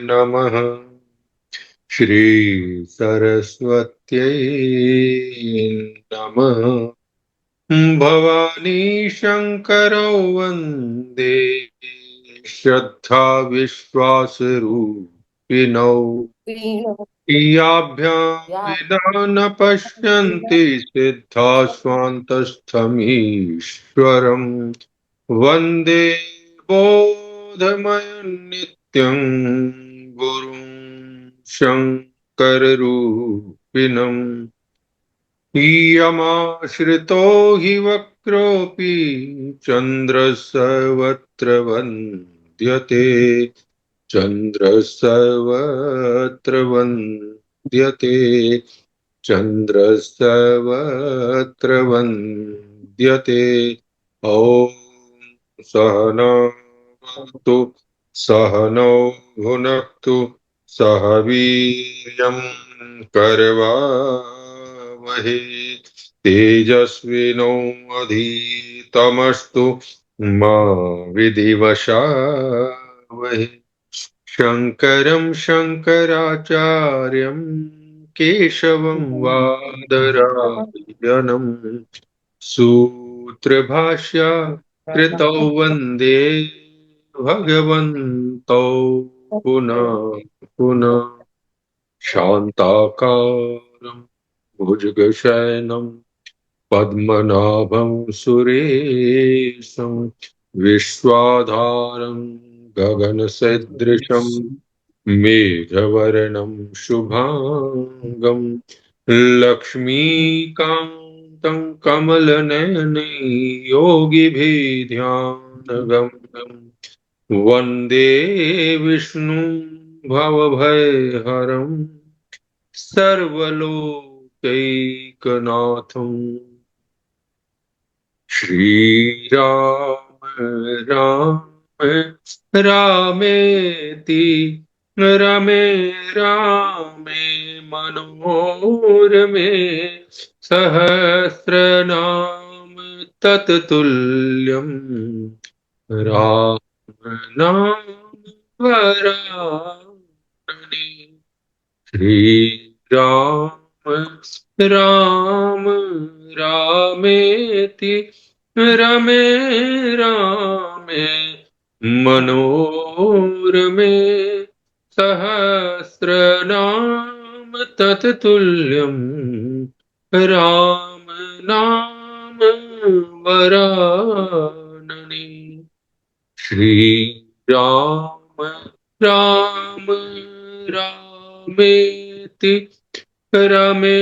नमः। श्री सरस्वत्यै नमः। भवानी शंकरौ वन्दे श्रद्धा विश्वास रूपिणौ। याभ्यां विना न पश्यन्ति सिद्धा स्वान्तस्थमीश्वरम्। वन्दे बोधमयं नित्यं गुरुं शङ्कररूपिणम्। यमाश्रितो हि वक्रोऽपि चन्द्रस्यवत्र वन्द्यते। चन्द्रस्यवत्र वन्द्यते। चन्द्रस्यवत्र वन्द्यते। ॐ सहना भवतु सहनौ भुनक्तु सह वीर्यं करवावहै तेजस्विनो अधितमस्तु मा विधिवशावहै। शङ्करं शङ्कराचार्यं केशवं वादरायणम् सूत्रभाष्य कृतौ वन्दे भगवन्तौ पुनः पुनः। शान्ताकारं भुजगशयनं पद्मनाभं सुरेशं विश्वाधारं गगनसदृशं मेघवर्णं शुभांगं लक्ष्मीकान्तं कमलनयने योगिभिर्ध्यानगम्यं वन्दे विष्णुं भवभयहरं सर्वलोकैकनाथं। श्रीराम राम रामेति रमे रामे मनोरमे सहस्रनाम तत्तुल्यं राम नाम वरानने। श्री राम राम रामेति रमे रामे मनोरमे सहस्रनाम तत्तुल्यं राम नाम वरानने। श्री राम राम रामेति रमे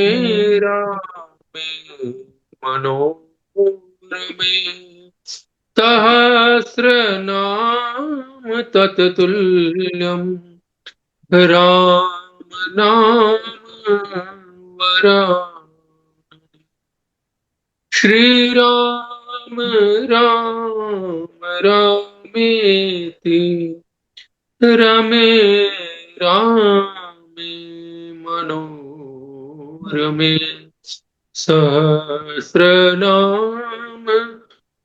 रामे मनोरमे सहस्रनाम तत्तुल्यं राम नाम वरानने। श्री राम राम रामेति रमे रामे मनोरमे सहस्रनाम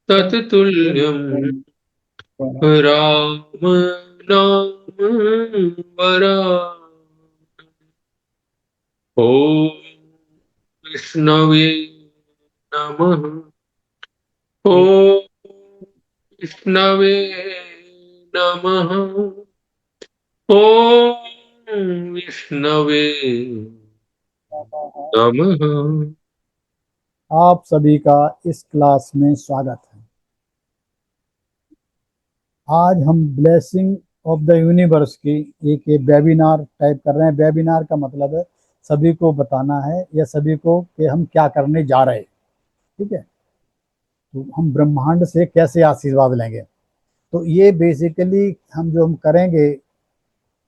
तत्तुल्यं राम नाम वरानने। ॐ विष्णवे नमः। ॐ विष्णवे नमः। ॐ विष्णवे नमः। आप सभी का इस क्लास में स्वागत है। आज हम ब्लेसिंग ऑफ द यूनिवर्स की एक वेबिनार टाइप कर रहे हैं। वेबिनार का मतलब है सभी को बताना है या सभी को कि हम क्या करने जा रहे हैं। ठीक है, तो हम ब्रह्मांड से कैसे आशीर्वाद लेंगे, तो ये बेसिकली हम करेंगे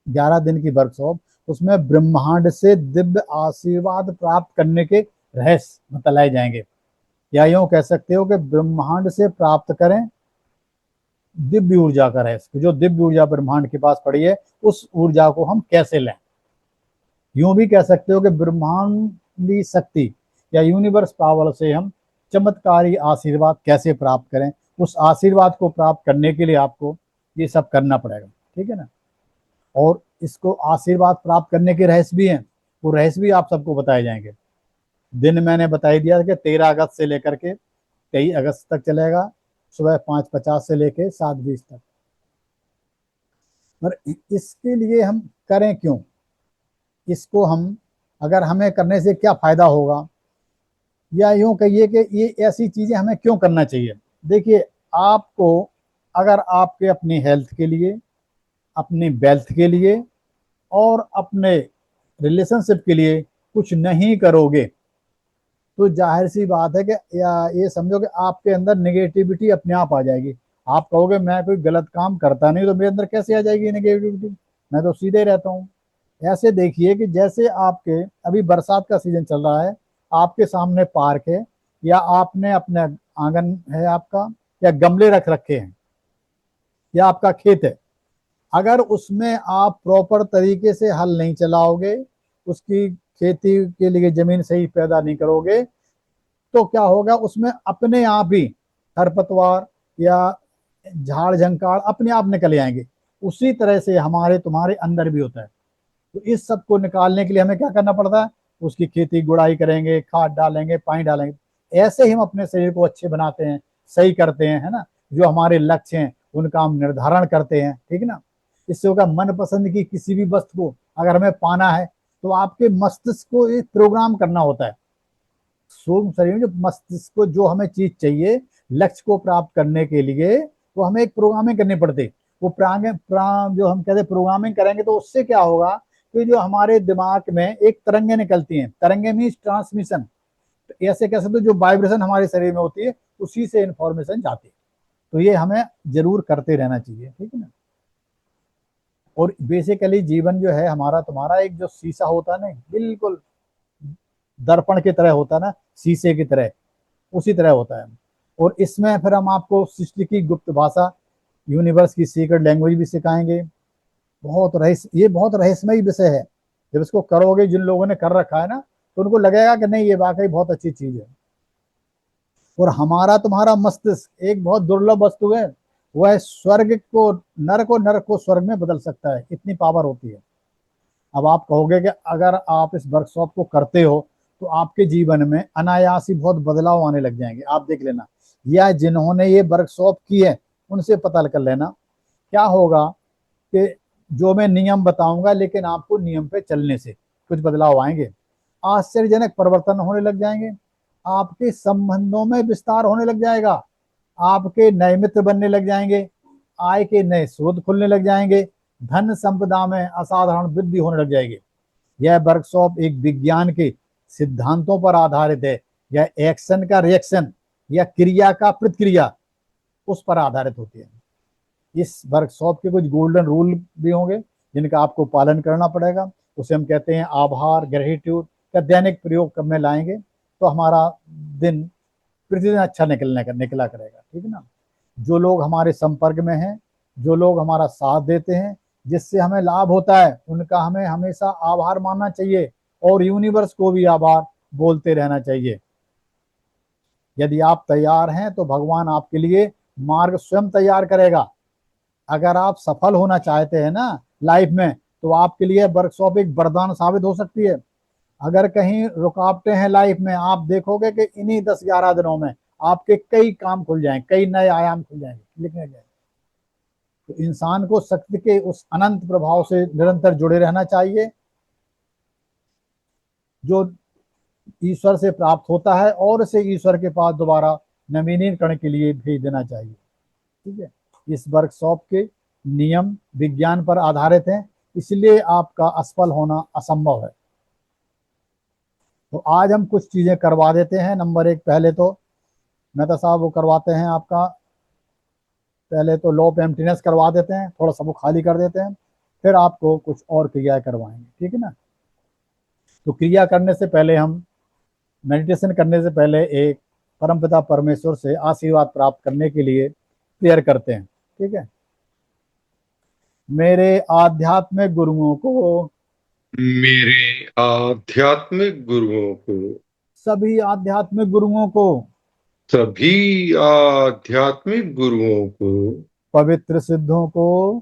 11 दिन की वर्कशॉप, उसमें ब्रह्मांड से दिव्य आशीर्वाद प्राप्त करने के रहस्य बताए जाएंगे। या यूँ कह सकते हो कि ब्रह्मांड से प्राप्त करें दिव्य ऊर्जा का रहस्य। जो दिव्य ऊर्जा ब्रह्मांड के पास पड़ी है उस ऊर्जा को हम कैसे लें। यूं भी कह सकते हो कि ब्रह्मांडी शक्ति या यूनिवर्स पावर से हम चमत्कारी आशीर्वाद कैसे प्राप्त करें। उस आशीर्वाद को प्राप्त करने के लिए आपको ये सब करना पड़ेगा। ठीक है ना। और इसको आशीर्वाद प्राप्त करने के रहस्य भी हैं, वो रहस्य भी आप सबको बताए जाएंगे। दिन मैंने बता ही दिया कि 13 अगस्त से लेकर के 23 अगस्त तक चलेगा, सुबह 5:50 से लेके 7:20 तक। पर इसके लिए हम करें क्यों, इसको हम अगर हमें करने से क्या फायदा होगा, या यूं कहिए कि ये ऐसी चीजें हमें क्यों करना चाहिए। देखिए, आपको अगर आपके अपनी हेल्थ के लिए, अपनी वेल्थ के लिए और अपने रिलेशनशिप के लिए कुछ नहीं करोगे, तो जाहिर सी बात है कि या ये समझो कि आपके अंदर नेगेटिविटी अपने आप आ जाएगी। आप कहोगे मैं कोई गलत काम करता नहीं, तो मेरे अंदर कैसे आ जाएगी नेगेटिविटी, मैं तो सीधे रहता हूँ। ऐसे देखिए कि जैसे आपके अभी बरसात का सीजन चल रहा है, आपके सामने पार्क है, या आपने अपने आंगन है आपका, या गमले रख रखे हैं, या आपका खेत है, अगर उसमें आप प्रॉपर तरीके से हल नहीं चलाओगे, उसकी खेती के लिए जमीन सही पैदा नहीं करोगे, तो क्या होगा, उसमें अपने आप ही खरपतवार या झाड़ झंकाड़ अपने आप निकल आएंगे। उसी तरह से हमारे तुम्हारे अंदर भी होता है। तो इस सब को निकालने के लिए हमें क्या करना पड़ता है, उसकी खेती गुड़ाई करेंगे, खाद डालेंगे, पानी डालेंगे। ऐसे ही हम अपने शरीर को अच्छे बनाते हैं, सही करते हैं, है ना। जो हमारे लक्ष्य हैं उनका हम निर्धारण करते हैं, ठीक है ना। इससे होगा मन पसंद की किसी भी वस्तु को अगर हमें पाना है, तो आपके मस्तिष्क को एक प्रोग्राम करना होता है। सूक्ष्म शरीर में जो मस्तिष्क को जो हमें चीज चाहिए लक्ष्य को प्राप्त करने के लिए, वो हमें एक प्रोग्रामिंग करनी पड़ती। वो जो हम कहते हैं प्रोग्रामिंग करेंगे, तो उससे क्या होगा कि जो हमारे दिमाग में एक तरंगे निकलती हैं, तरंगे मीन्स ट्रांसमिशन, तो ऐसे कह सकते हो जो वाइब्रेशन हमारे शरीर में होती है उसी से इंफॉर्मेशन जाती है। तो ये हमें जरूर करते रहना चाहिए, ठीक है ना। और बेसिकली जीवन जो है हमारा तुम्हारा एक जो शीशा होता है ना, बिल्कुल दर्पण की तरह होता है ना, शीशे की तरह, उसी तरह होता है। और इसमें फिर हम आपको सृष्टि की गुप्त भाषा, यूनिवर्स की सीक्रेट लैंग्वेज भी सिखाएंगे। ये बहुत रहस्यमय विषय है। जब इसको करोगे, जिन लोगों ने कर रखा है ना, तो उनको लगेगा कि नहीं ये वाकई बहुत अच्छी चीज है। और हमारा तुम्हारा मस्तिष्क एक बहुत दुर्लभ वस्तु है, वह स्वर्ग को नरक को स्वर्ग में बदल सकता है, इतनी पावर होती है। अब आप कहोगे कि अगर आप इस वर्कशॉप को करते हो तो आपके जीवन में अनायास ही बहुत बदलाव आने लग जाएंगे। आप देख लेना, या जिन्होंने ये वर्कशॉप की है उनसे पता कर लेना क्या होगा कि जो मैं नियम बताऊंगा, लेकिन आपको नियम पे चलने से कुछ बदलाव आएंगे, आश्चर्यजनक परिवर्तन होने लग जाएंगे, आपके संबंधों में विस्तार होने लग जाएगा, आपके नए मित्र बनने लग जाएंगे, आय के नए स्रोत खुलने लग जाएंगे, धन संपदा में असाधारण वृद्धि होने लग जाएगी। यह वर्कशॉप एक विज्ञान के सिद्धांतों पर आधारित है। यह एक्शन का रिएक्शन या क्रिया का प्रतिक्रिया उस पर आधारित होती है। इस वर्कशॉप के कुछ गोल्डन रूल भी होंगे जिनका आपको पालन करना पड़ेगा। उसे हम कहते हैं आभार, ग्रेटिट्यूड का दैनिक प्रयोग में लाएंगे तो हमारा दिन प्रतिदिन अच्छा निकला करेगा, ठीक है ना। जो लोग हमारे संपर्क में हैं, जो लोग हमारा साथ देते हैं, जिससे हमें लाभ होता है, उनका हमें हमेशा आभार मानना चाहिए और यूनिवर्स को भी आभार बोलते रहना चाहिए। यदि आप तैयार हैं तो भगवान आपके लिए मार्ग स्वयं तैयार करेगा। अगर आप सफल होना चाहते हैं ना लाइफ में, तो आपके लिए वर्कशॉप एक वरदान साबित हो सकती है। अगर कहीं रुकावटें हैं लाइफ में, आप देखोगे कि इन्हीं 10-11 दिनों में आपके कई काम खुल जाएंगे, कई नए आयाम खुल जाएंगे, लिखने जाएंगे। तो इंसान को शक्ति के उस अनंत प्रभाव से निरंतर जुड़े रहना चाहिए जो ईश्वर से प्राप्त होता है, और इसे ईश्वर के पास दोबारा नवीनीकरण के लिए भेज देना चाहिए, ठीक है। इस वर्कशॉप के नियम विज्ञान पर आधारित हैं, इसलिए आपका असफल होना असंभव है। तो आज हम कुछ चीजें करवा देते हैं। नंबर 1, पहले तो मेहता साहब वो करवाते हैं आपका, पहले तो लो ऑफ एम्प्टीनेस करवा देते हैं, थोड़ा सा वो खाली कर देते हैं, फिर आपको कुछ और क्रियाएं करवाएंगे, ठीक है ना। तो क्रिया करने से पहले हम मेडिटेशन करने से पहले एक परमपिता परमेश्वर से आशीर्वाद प्राप्त करने के लिए प्रेयर करते हैं, ठीक है। मेरे आध्यात्मिक गुरुओं को, मेरे आध्यात्मिक गुरुओं को, सभी आध्यात्मिक गुरुओं को, सभी आध्यात्मिक गुरुओं को, पवित्र सिद्धों को,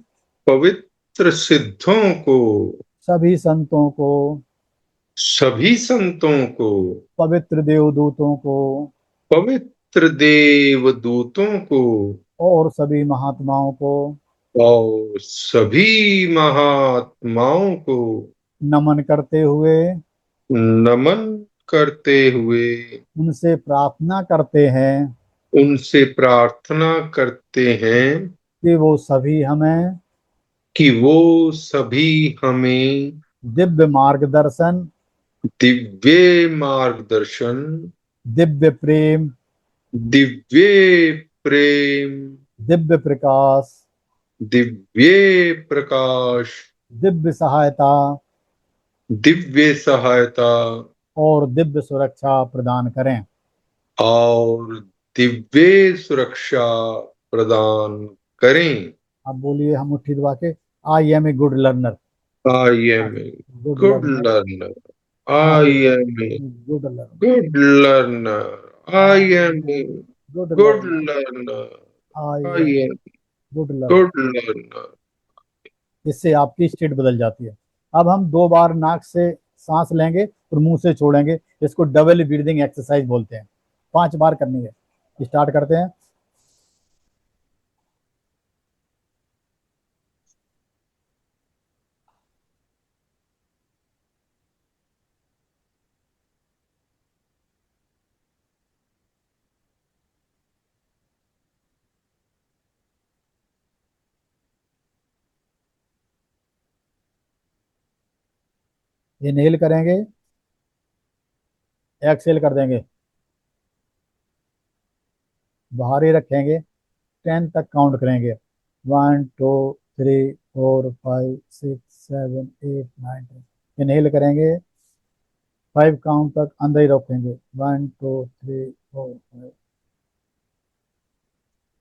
पवित्र सिद्धों को, सभी संतों को, सभी संतों को, पवित्र देवदूतों को पवित्र देवदूतों को और सभी महात्माओं को और सभी महात्माओं को नमन करते हुए नमन करते हुए उनसे प्रार्थना करते हैं उनसे प्रार्थना करते हैं कि वो सभी हमें कि वो सभी हमें दिव्य मार्गदर्शन, दिव्य मार्गदर्शन, दिव्य प्रेम, दिव्य प्रेम, दिव्य प्रकाश, दिव्य प्रकाश, दिव्य सहायता दिव्य सहायता और दिव्य सुरक्षा प्रदान करें। और दिव्य सुरक्षा प्रदान करें। अब बोलिए हम मुट्ठी दबा के, I am a good learner. I am a good good learner, learner. I I am am a good learner, good learner. I I am a am good good learner, learner. I I am am good learner. Good learner. इससे आपकी state बदल जाती है। अब हम 2 बार नाक से सांस लेंगे और मुंह से छोड़ेंगे। इसको डबल ब्रीदिंग एक्सरसाइज बोलते हैं। 5 बार करनी है। स्टार्ट करते हैं। इनहेल करेंगे, एक्सहेल कर देंगे, बाहर ही रखेंगे, 10 तक काउंट करेंगे। 1 2 3 4 5 6 7 8 9 10। इनहेल करेंगे, 5 काउंट तक अंदर ही रखेंगे। 1 2 3 4 5।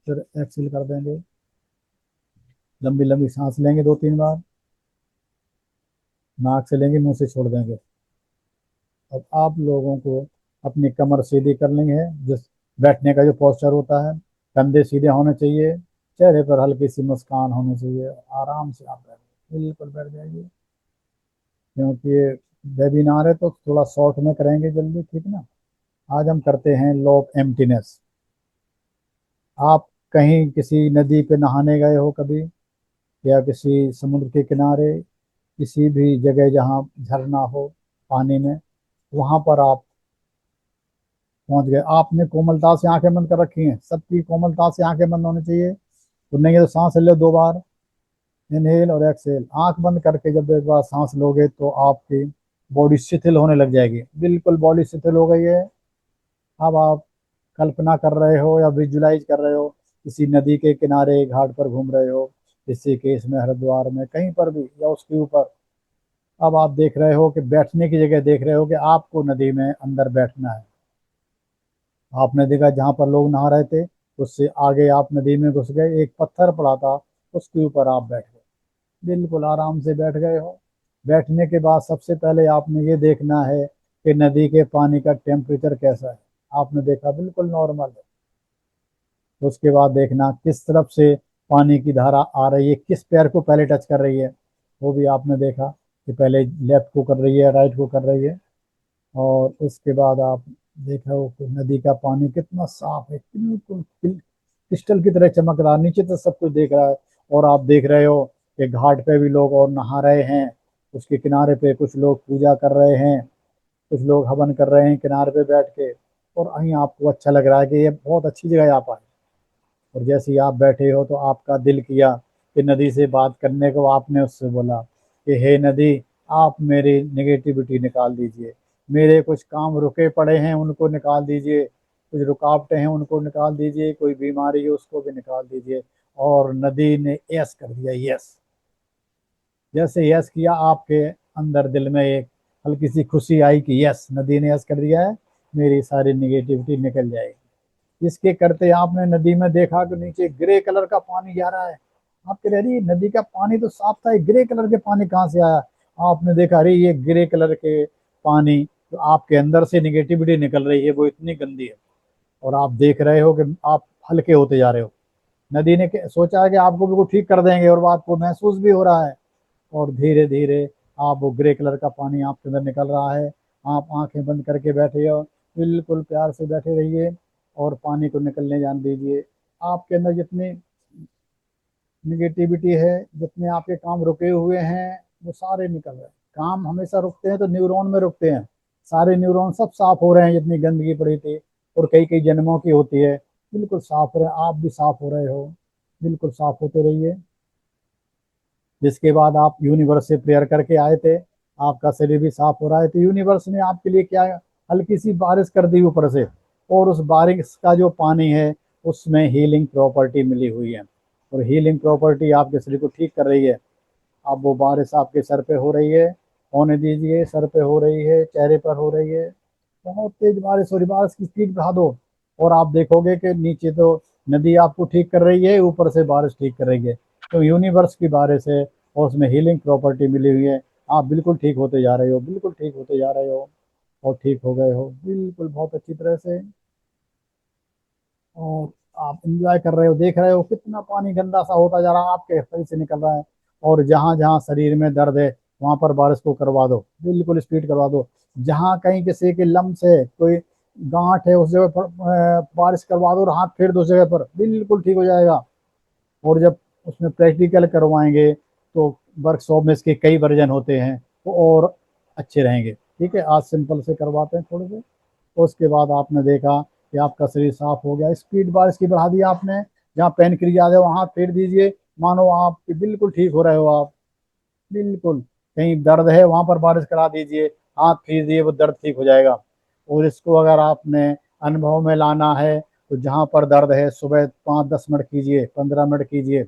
फिर एक्सहेल कर देंगे, लंबी लंबी सांस लेंगे 2-3 बार, नाक से लेंगे, मुंह से छोड़ देंगे। अब आप लोगों को अपनी कमर सीधी करनी है। जिस बैठने का जो पोस्चर होता है, कंधे सीधे होने चाहिए, चेहरे पर हल्की सी मुस्कान होनी चाहिए। आराम से आप बैठ, बिल्कुल बैठ जाइए। क्योंकि ये वेबिनार है तो थोड़ा शॉर्ट में करेंगे जल्दी, ठीक ना। आज हम करते हैं लॉ ऑफ एम्प्टीनेस। आप कहीं किसी नदी पे नहाने गए हो कभी, या किसी समुद्र के किनारे, किसी भी जगह जहाँ झरना हो पानी में, वहां पर आप पहुंच गए। आपने कोमलता से आंखें बंद कर रखी हैं, सबकी कोमलता से आंखें बंद होनी चाहिए। तो नहीं है तो सांस ले लो 2 बार, इनहेल और एक्सहेल। आंख बंद करके जब एक बार सांस लोगे तो आपकी बॉडी शिथिल होने लग जाएगी। बिल्कुल बॉडी शिथिल हो गई है। अब आप कल्पना कर रहे हो या विजुलाइज कर रहे हो, किसी नदी के किनारे घाट पर घूम रहे हो, ऋषिकेश में, हरिद्वार में, कहीं पर भी, या उसके ऊपर। अब आप देख रहे हो कि बैठने की जगह देख रहे हो कि आपको नदी में अंदर बैठना है। आपने देखा जहाँ पर लोग नहा रहे थे, उससे आगे आप नदी में घुस गए, एक पत्थर पड़ा था, उसके ऊपर आप बैठ गए, बिल्कुल आराम से बैठ गए हो। बैठने के बाद सबसे पहले आपने ये देखना है कि नदी के पानी का टेम्परेचर कैसा है। आपने देखा बिल्कुल नॉर्मल है। उसके बाद देखना किस तरफ से पानी की धारा आ रही है, किस पैर को पहले टच कर रही है, वो भी आपने देखा कि पहले लेफ्ट को कर रही है, राइट को कर रही है। और उसके बाद आप देखा हो कि नदी का पानी कितना साफ है, बिल्कुल क्रिस्टल की तरह चमक रहा है, नीचे तो सब कुछ देख रहा है। और आप देख रहे हो कि घाट पे भी लोग और नहा रहे हैं, उसके किनारे पे कुछ लोग पूजा कर रहे हैं, कुछ लोग हवन कर रहे हैं किनारे पे बैठ के। और वहीं आपको अच्छा लग रहा है कि ये बहुत अच्छी जगह है आप आए। और जैसे ही आप बैठे हो तो आपका दिल किया कि नदी से बात करने को। आपने उससे बोला कि हे नदी, आप मेरी नेगेटिविटी निकाल दीजिए, मेरे कुछ काम रुके पड़े हैं उनको निकाल दीजिए, कुछ रुकावटें हैं उनको निकाल दीजिए, कोई बीमारी है उसको भी निकाल दीजिए। और नदी ने यस कर दिया, यस। जैसे यस किया, आपके अंदर दिल में एक हल्की सी खुशी आई कि यस, नदी ने यस कर दिया है, मेरी सारी निगेटिविटी निकल जाएगी। इसके करते आपने नदी में देखा कि नीचे ग्रे कलर का पानी जा रहा है। आप कह रहे अरे नदी का पानी तो साफ था, ये ग्रे कलर के पानी कहाँ से आया। आपने देखा अरे ये ग्रे कलर के पानी, तो आपके अंदर से निगेटिविटी निकल रही है, वो इतनी गंदी है। और आप देख रहे हो कि आप हल्के होते जा रहे हो। नदी ने सोचा है कि आपको बिल्कुल ठीक कर देंगे, और वो आपको महसूस भी हो रहा है और धीरे धीरे आप वो ग्रे कलर का पानी आपके अंदर निकल रहा है। आप आंखें बंद करके बैठे हो, बिल्कुल प्यार से बैठे रहिए और पानी को निकलने जान दीजिए। आपके अंदर जितनी निगेटिविटी है, जितने आपके काम रुके हुए हैं, वो सारे निकल रहे हैं। काम हमेशा रुकते हैं तो न्यूरॉन में रुकते हैं, सारे न्यूरॉन सब साफ हो रहे हैं, जितनी गंदगी पड़ी थी और कई कई जन्मों की होती है, बिल्कुल साफ हो रहे हैं। आप भी साफ हो रहे हो, बिल्कुल साफ होते रहिए। जिसके बाद आप यूनिवर्स से प्रेयर करके आए थे, आपका शरीर भी साफ हो रहा है, तो यूनिवर्स ने आपके लिए क्या, हल्की सी बारिश कर दी ऊपर से, और उस बारिश का जो पानी है उसमें हीलिंग प्रॉपर्टी मिली हुई है, और हीलिंग प्रॉपर्टी आपके शरीर को ठीक कर रही है। अब वो बारिश आपके सर पे हो रही है, होने दीजिए, सर पे हो रही है, चेहरे पर हो रही है, बहुत तेज बारिश हो रही। बारिश की स्पीड बढ़ा दो और आप देखोगे कि नीचे तो नदी आपको ठीक कर रही है, ऊपर से बारिश ठीक कर रही है। तो यूनिवर्स की बारिश है और उसमें हीलिंग प्रॉपर्टी मिली हुई है। आप बिल्कुल ठीक होते जा रहे हो, बिल्कुल ठीक होते जा रहे हो, और ठीक हो गए हो बिल्कुल बहुत अच्छी तरह से। और आप इंजॉय कर रहे हो, देख रहे हो कितना पानी गंदा सा होता जा रहा है, आपके शरीर से निकल रहा है। और जहां जहां शरीर में दर्द है वहां पर बारिश को करवा दो, बिल्कुल स्पीड करवा दो। जहां कहीं किसी के लम्स है, कोई गांठ है, उस जगह पर बारिश करवा दो और हाथ फेर दो उस जगह पर, बिल्कुल ठीक हो जाएगा। और जब उसमें प्रैक्टिकल करवाएंगे तो वर्कशॉप में इसके कई वर्जन होते हैं, तो और अच्छे रहेंगे। ठीक है, आज सिंपल से करवाते हैं थोड़े से। उसके बाद आपने देखा कि आपका शरीर साफ हो गया, स्पीड बार इसकी बढ़ा दी आपने। जहाँ पेन क्रिया है वहां फेर दीजिए, मानो आप बिल्कुल ठीक हो रहे हो। आप बिल्कुल, कहीं दर्द है वहां पर बारिश करा दीजिए, हाथ फेर दिए, वो दर्द ठीक हो जाएगा। और इसको अगर आपने अनुभव में लाना है तो जहाँ पर दर्द है सुबह 5-10 मिनट कीजिए, 15 मिनट कीजिए।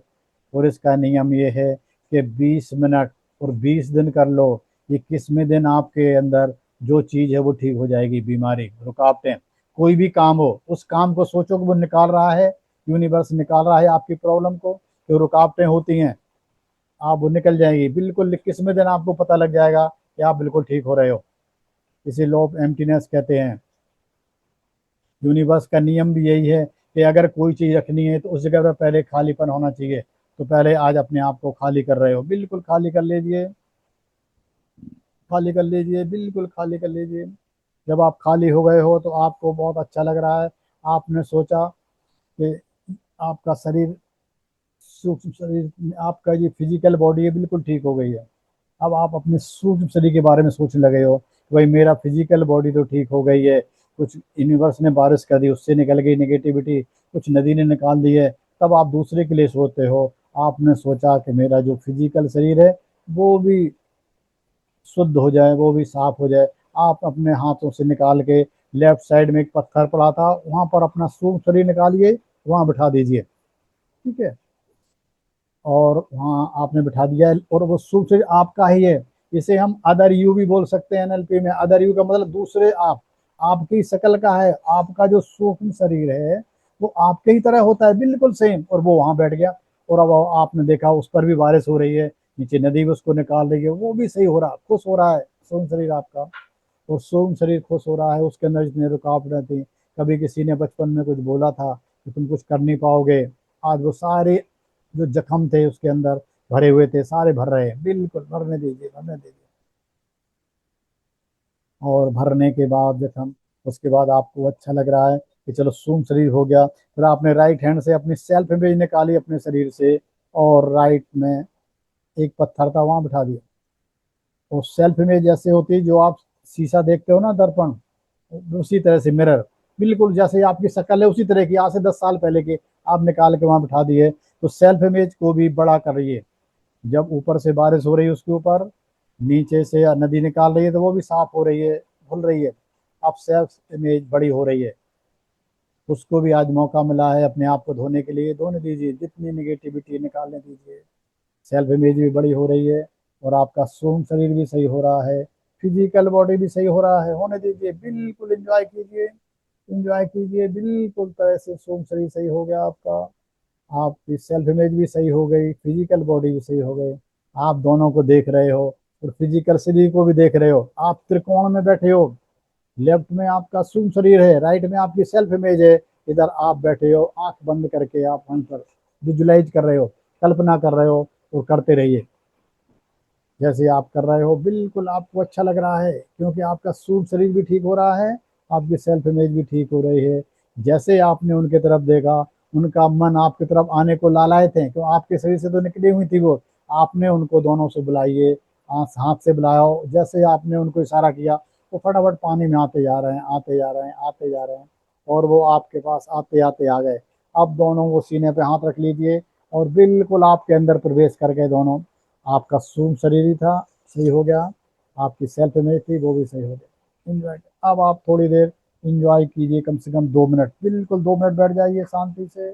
और इसका नियम ये है कि 20 मिनट और 20 दिन कर लो। 21वें दिन आपके अंदर जो चीज़ है वो ठीक हो जाएगी। बीमारी, रुकावटें, कोई भी काम हो, उस काम को सोचो कि वो निकाल रहा है, यूनिवर्स निकाल रहा है आपकी प्रॉब्लम को। जो रुकावटें होती हैं आप वो निकल जाएंगी, बिल्कुल 21वें दिन आपको पता लग जाएगा कि आप बिल्कुल ठीक हो रहे हो। इसे लॉ ऑफ एम्प्टीनेस कहते हैं। यूनिवर्स का नियम भी यही है कि अगर कोई चीज़ रखनी है तो उस जगह पर पहले खालीपन होना चाहिए। तो पहले आज अपने आप को खाली कर रहे हो, बिल्कुल खाली कर लीजिए, खाली कर लीजिए, बिल्कुल खाली कर लीजिए। जब आप खाली हो गए हो तो आपको बहुत अच्छा लग रहा है। आपने सोचा कि आपका शरीर, सूक्ष्म शरीर, आपका ये फिजिकल बॉडी है बिल्कुल ठीक हो गई है। अब आप अपने सूक्ष्म शरीर के बारे में सोचने लगे हो कि भाई मेरा फिजिकल बॉडी तो ठीक हो गई है, कुछ यूनिवर्स ने बारिश कर दी, उससे निकल गई नेगेटिविटी, कुछ नदी ने निकाल दी है। तब आप दूसरे के लिए सोचते हो। आपने सोचा कि मेरा जो फिजिकल शरीर है वो भी शुद्ध हो जाए, वो भी साफ हो जाए। आप अपने हाथों से निकाल के लेफ्ट साइड में एक पत्थर पड़ा था, वहां पर अपना सूक्ष्म शरीर निकालिए, वहां बिठा दीजिए। ठीक है, और वहाँ आपने बिठा दिया है और वो सूक्ष्म शरीर आपका ही है। इसे हम अदर यू भी बोल सकते हैं एनएलपी में। अदर यू का मतलब दूसरे आप, आपकी शक्ल का है। आपका जो सूक्ष्म शरीर है वो आपके ही तरह होता है, बिल्कुल सेम, और वो वहां बैठ गया। और अब आपने देखा उस पर भी बारिश हो रही है, नीचे नदी भी उसको निकाल रही है, वो भी सही हो रहा, खुश हो रहा है सूक्ष्म शरीर आपका। और सूक्ष्म शरीर खुश हो रहा है। उसके अंदर जितने रुकावटें थी, कभी किसी ने बचपन में कुछ बोला था कि तुम कुछ कर नहीं पाओगे, आज वो सारे जो जख्म थे उसके अंदर भरे हुए थे सारे भर रहे हैं। बिल्कुल भरने दीजिए, भरने दीजिए। और भरने के बाद जख्म, उसके बाद आपको अच्छा लग रहा है कि चलो सूक्ष्म शरीर हो गया। फिर आपने राइट हैंड से अपनी सेल्फ इमेज निकाली अपने शरीर से, और राइट में एक पत्थर था वहां बिठा दिया। और सेल्फ इमेज जैसे होती है, जो आप शीशा देखते हो ना, दर्पण, उसी तरह से मिरर, बिल्कुल जैसे आपकी शक्ल है उसी तरह की, आज से 10 साल पहले की आप निकाल के वहां बिठा दिए। तो सेल्फ इमेज को भी बड़ा कर रही है। जब ऊपर से बारिश हो रही है उसके ऊपर, नीचे से नदी निकाल रही है, तो वो भी साफ हो रही है, धुल रही है। अब सेल्फ इमेज बड़ी हो रही है। उसको भी आज मौका मिला है अपने आप को धोने के लिए, धोने दीजिए, जितनी निगेटिविटी निकालने दीजिए। सेल्फ इमेज भी बड़ी हो रही है और आपका सूक्ष्म शरीर भी सही हो रहा है, फिजिकल बॉडी भी सही हो रहा है। होने दीजिए, बिल्कुल एंजॉय कीजिए, एंजॉय कीजिए, बिल्कुल तरह से सूक्ष्म शरीर सही हो गया आपका। आपकी सेल्फ इमेज भी सही हो गई, फिजिकल बॉडी भी सही हो गई। आप दोनों को देख रहे हो और फिजिकल शरीर को भी देख रहे हो। आप त्रिकोण में बैठे हो, लेफ्ट में आपका सूक्ष्म शरीर है, राइट में आपकी सेल्फ इमेज है। इधर आप बैठे हो, आंख बंद करके आप वहीं पर विजुलाइज कर रहे हो, कल्पना कर रहे हो, और करते रहिए। जैसे आप कर रहे हो, बिल्कुल आपको अच्छा लग रहा है, क्योंकि आपका सूट शरीर भी ठीक हो रहा है, आपकी सेल्फ इमेज भी ठीक हो रही है। जैसे आपने उनके तरफ देखा, उनका मन आपकी तरफ आने को लालायत है, तो आपके शरीर से तो निकली हुई थी वो। आपने उनको दोनों से बुलाइए, हाथ हाथ से बुलाया हो, जैसे आपने उनको इशारा किया, वो फटाफट पानी में आते जा रहे हैं, आते जा रहे हैं, आते जा रहे हैं, और वो आपके पास आते आते आ गए। अब दोनों वो सीने पे हाथ रख लीजिए और बिल्कुल आपके अंदर प्रवेश कर गए दोनों। आपका सूक्ष्म शरीर ही था, सही हो गया, आपकी सेल्फ इमेज थी, वो भी सही हो गया। इंजॉय। अब आप थोड़ी देर इंजॉय कीजिए, कम से कम 2 मिनट, बिल्कुल 2 मिनट बैठ जाइए, शांति से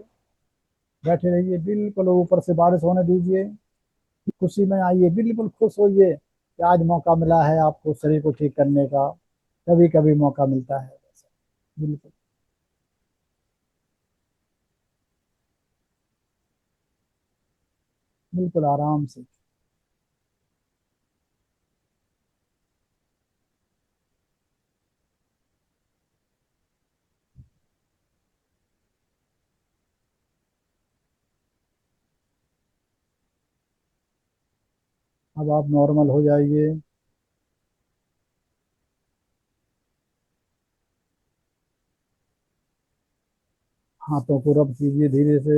बैठे रहिए, बिल्कुल ऊपर से बारिश होने दीजिए, खुशी में आइए, बिल्कुल खुश होइए कि आज मौका मिला है आपको शरीर को ठीक करने का। कभी कभी मौका मिलता है ऐसा। बिल्कुल। बिल्कुल आराम से। अब आप नॉर्मल हो जाइए। हाथों को रब कीजिए धीरे से,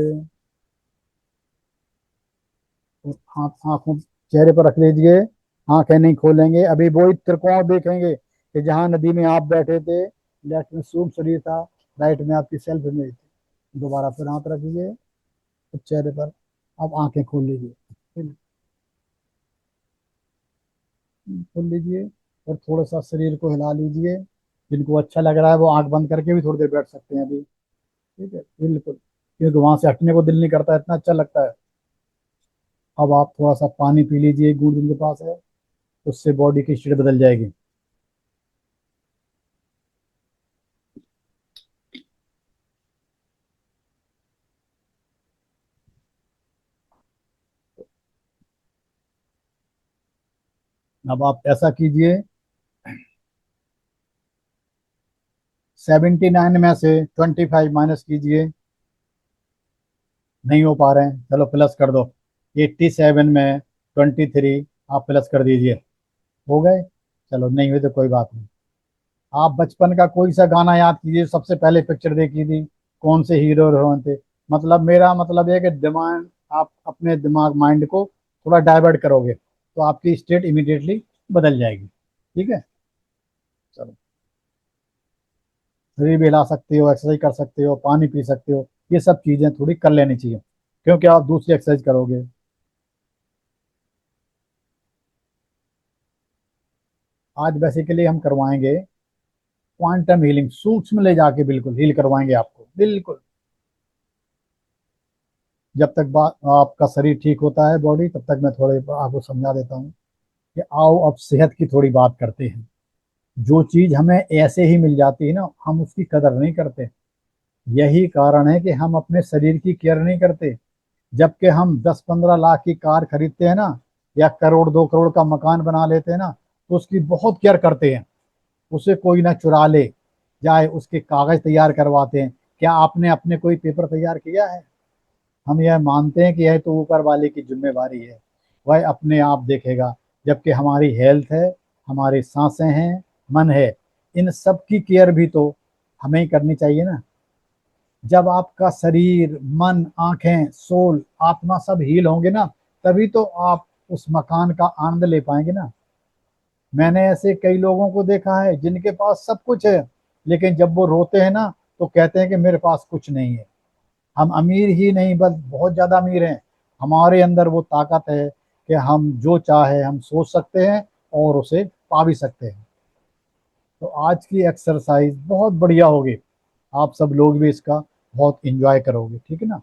और हाथ आंखों चेहरे पर रख लीजिए। आंखें नहीं खोलेंगे, अभी वो ही त्रिकोण देखेंगे कि जहाँ नदी में आप बैठे थे, लेफ्ट में सूक्ष्म शरीर था, राइट में आपकी सेल्फ इमेज थी। दोबारा फिर हाथ रखिए तो चेहरे पर। अब आंखें खोल लीजिए, फिर खोल लीजिए, और थोड़ा सा शरीर को हिला लीजिए। जिनको अच्छा लग रहा है वो आंख बंद करके भी थोड़ी देर बैठ सकते हैं अभी। ठीक है, बिल्कुल, क्योंकि वहां से हटने को दिल नहीं करता, इतना अच्छा लगता है। अब आप थोड़ा सा पानी पी लीजिए, गुड़ जिनके पास है, उससे बॉडी की स्टेट बदल जाएगी। अब आप ऐसा कीजिए, 79 में से 25 माइनस कीजिए। नहीं हो पा रहे हैं, चलो प्लस कर दो। 87 में 23 आप प्लस कर दीजिए। हो गए? चलो, नहीं हुए तो कोई बात नहीं। आप बचपन का कोई सा गाना याद कीजिए, सबसे पहले पिक्चर देखी थी, कौन से हीरो हीरोइन थे। मतलब मेरा मतलब है कि दिमाग, आप अपने दिमाग माइंड को थोड़ा डाइवर्ट करोगे तो आपकी स्टेट इमीडिएटली बदल जाएगी। ठीक है, चलो। शरीर भी हिला सकते हो, एक्सरसाइज कर सकते हो, पानी पी सकते हो, ये सब चीजें थोड़ी कर लेनी चाहिए, क्योंकि आप दूसरी एक्सरसाइज करोगे। आज बेसिकली हम करवाएंगे क्वांटम हीलिंग, सूक्ष्म ले जाके बिल्कुल हील करवाएंगे आपको, बिल्कुल। जब तक आपका शरीर ठीक होता है, बॉडी, तब तक मैं थोड़े आपको समझा देता हूँ कि आओ अब सेहत की थोड़ी बात करते हैं। जो चीज हमें ऐसे ही मिल जाती है ना, हम उसकी कदर नहीं करते। यही कारण है कि हम अपने शरीर की केयर नहीं करते। जबकि हम 10-15 लाख की कार खरीदते हैं ना, या करोड़ 2 करोड़ का मकान बना लेते हैं ना, तो उसकी बहुत केयर करते हैं। उसे कोई ना चुरा ले जाए, उसके कागज तैयार करवाते हैं। क्या आपने अपने कोई पेपर तैयार किया है? हम यह मानते हैं कि यह तो ऊपर वाले की जिम्मेवारी है, वह अपने आप देखेगा। जबकि हमारी हेल्थ है, हमारी सांसें हैं, मन है, इन सब की केयर भी तो हमें ही करनी चाहिए ना। जब आपका शरीर, मन, आंखें, सोल, आत्मा सब हील होंगे ना, तभी तो आप उस मकान का आनंद ले पाएंगे ना। मैंने ऐसे कई लोगों को देखा है जिनके पास सब कुछ है, लेकिन जब वो रोते हैं ना, तो कहते हैं कि मेरे पास कुछ नहीं है। हम अमीर ही नहीं, बस बहुत ज्यादा अमीर हैं। हमारे अंदर वो ताकत है कि हम जो चाहे हम सोच सकते हैं और उसे पा भी सकते हैं। तो आज की एक्सरसाइज बहुत बढ़िया होगी, आप सब लोग भी इसका बहुत इंजॉय करोगे, ठीक है ना।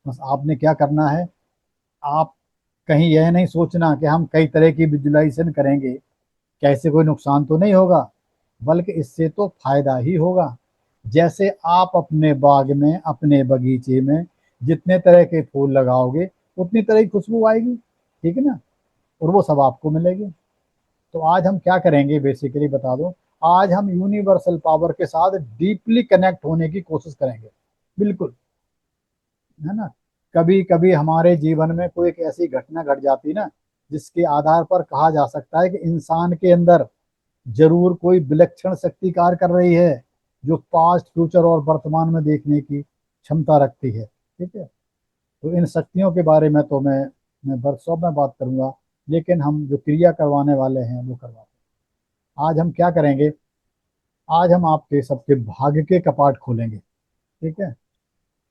बस आपने क्या करना है, आप कहीं यह नहीं सोचना कि हम कई तरह की विजुलाइजेशन करेंगे, कैसे कोई नुकसान तो नहीं होगा, बल्कि इससे तो फायदा ही होगा। जैसे आप अपने बाग में, अपने बगीचे में जितने तरह के फूल लगाओगे, उतनी तरह की खुशबू आएगी, ठीक है ना, और वो सब आपको मिलेगी। तो आज हम क्या करेंगे, बेसिकली बता दो। आज हम यूनिवर्सल पावर के साथ डीपली कनेक्ट होने की कोशिश करेंगे, बिल्कुल, है ना। कभी कभी हमारे जीवन में कोई एक ऐसी घटना घट जाती ना, जिसके आधार पर कहा जा सकता है कि इंसान के अंदर जरूर कोई विलक्षण शक्ति कार्य कर रही है, जो पास्ट, फ्यूचर और वर्तमान में देखने की क्षमता रखती है। ठीक है। तो इन शक्तियों के बारे में तो मैं वर्कशॉप में बात करूंगा, लेकिन हम जो क्रिया करवाने वाले हैं वो करवाते हैं। आज हम क्या करेंगे, आज हम आपके सबके भाग्य के कपाट खोलेंगे। ठीक है।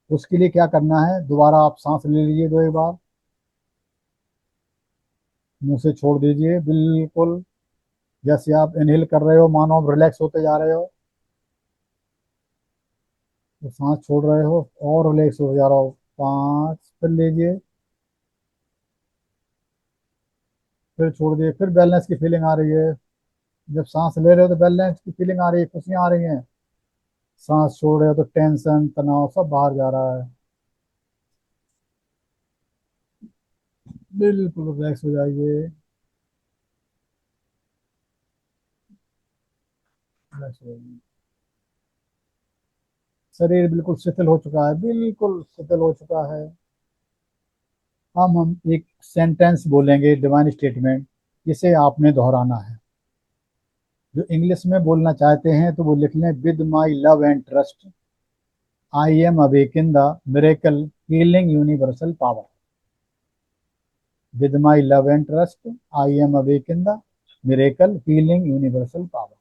उसके लिए क्या करना है, दोबारा आप सांस ले लीजिए 2 एक बार, मुंह से छोड़ दीजिए बिल्कुल। जैसे आप इनहेल कर रहे हो, मानो आप रिलैक्स होते जा रहे हो, तो सांस छोड़ रहे हो और रिलैक्स हो जा रहा हो। 5 फिर लीजिए, फिर छोड़ दिए, फिर बैलेंस की फीलिंग आ रही है। जब सांस ले रहे हो तो बैलेंस की फीलिंग आ रही है, खुशियां आ रही हैं। सांस छोड़ रहे हो तो टेंशन, तनाव सब बाहर जा रहा है। बिल्कुल रिलैक्स हो जाइए, रिलैक्स हो जाइए। शरीर बिल्कुल शिथिल हो चुका है, बिल्कुल शिथिल हो चुका है। हम एक सेंटेंस बोलेंगे, डिवाइन स्टेटमेंट, इसे आपने दोहराना है। जो इंग्लिश में बोलना चाहते हैं तो वो लिख लें, with my love and trust I am awake in the miracle healing universal power. With my love and trust I am awake in the miracle healing universal power.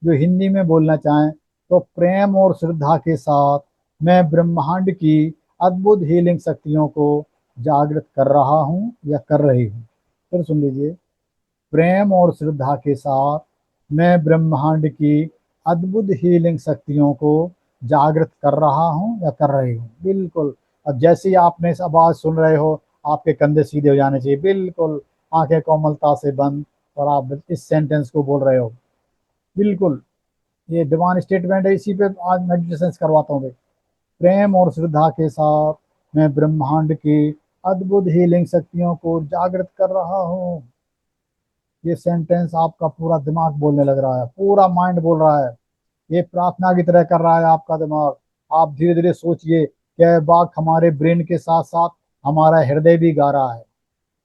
जो हिंदी में बोलना चाहें तो, प्रेम और श्रद्धा के साथ मैं ब्रह्मांड की अद्भुत हीलिंग शक्तियों को जागृत कर रहा हूँ या कर रही हूँ। फिर सुन लीजिए, प्रेम और श्रद्धा के साथ मैं ब्रह्मांड की अद्भुत हीलिंग शक्तियों को जागृत कर रहा हूँ या कर रही हूँ। बिल्कुल। अब जैसे ही आपने इस आवाज़ सुन रहे हो, आपके कंधे सीधे हो जाने चाहिए, बिल्कुल आंखें कोमलता से बंद, और आप इस सेंटेंस को बोल रहे हो। बिल्कुल, ये डिवाइन स्टेटमेंट है, इसी पे आज मेडिटेशन करवाता हूँ। प्रेम और श्रद्धा के साथ मैं ब्रह्मांड की अद्भुत हीलिंग शक्तियों को जागृत कर रहा हूँ। ये सेंटेंस आपका पूरा दिमाग बोलने लग रहा है, पूरा माइंड बोल रहा है। ये प्रार्थना की तरह कर रहा है आपका दिमाग। आप धीरे धीरे सोचिए कि बात हमारे ब्रेन के साथ साथ हमारा हृदय भी गा रहा है,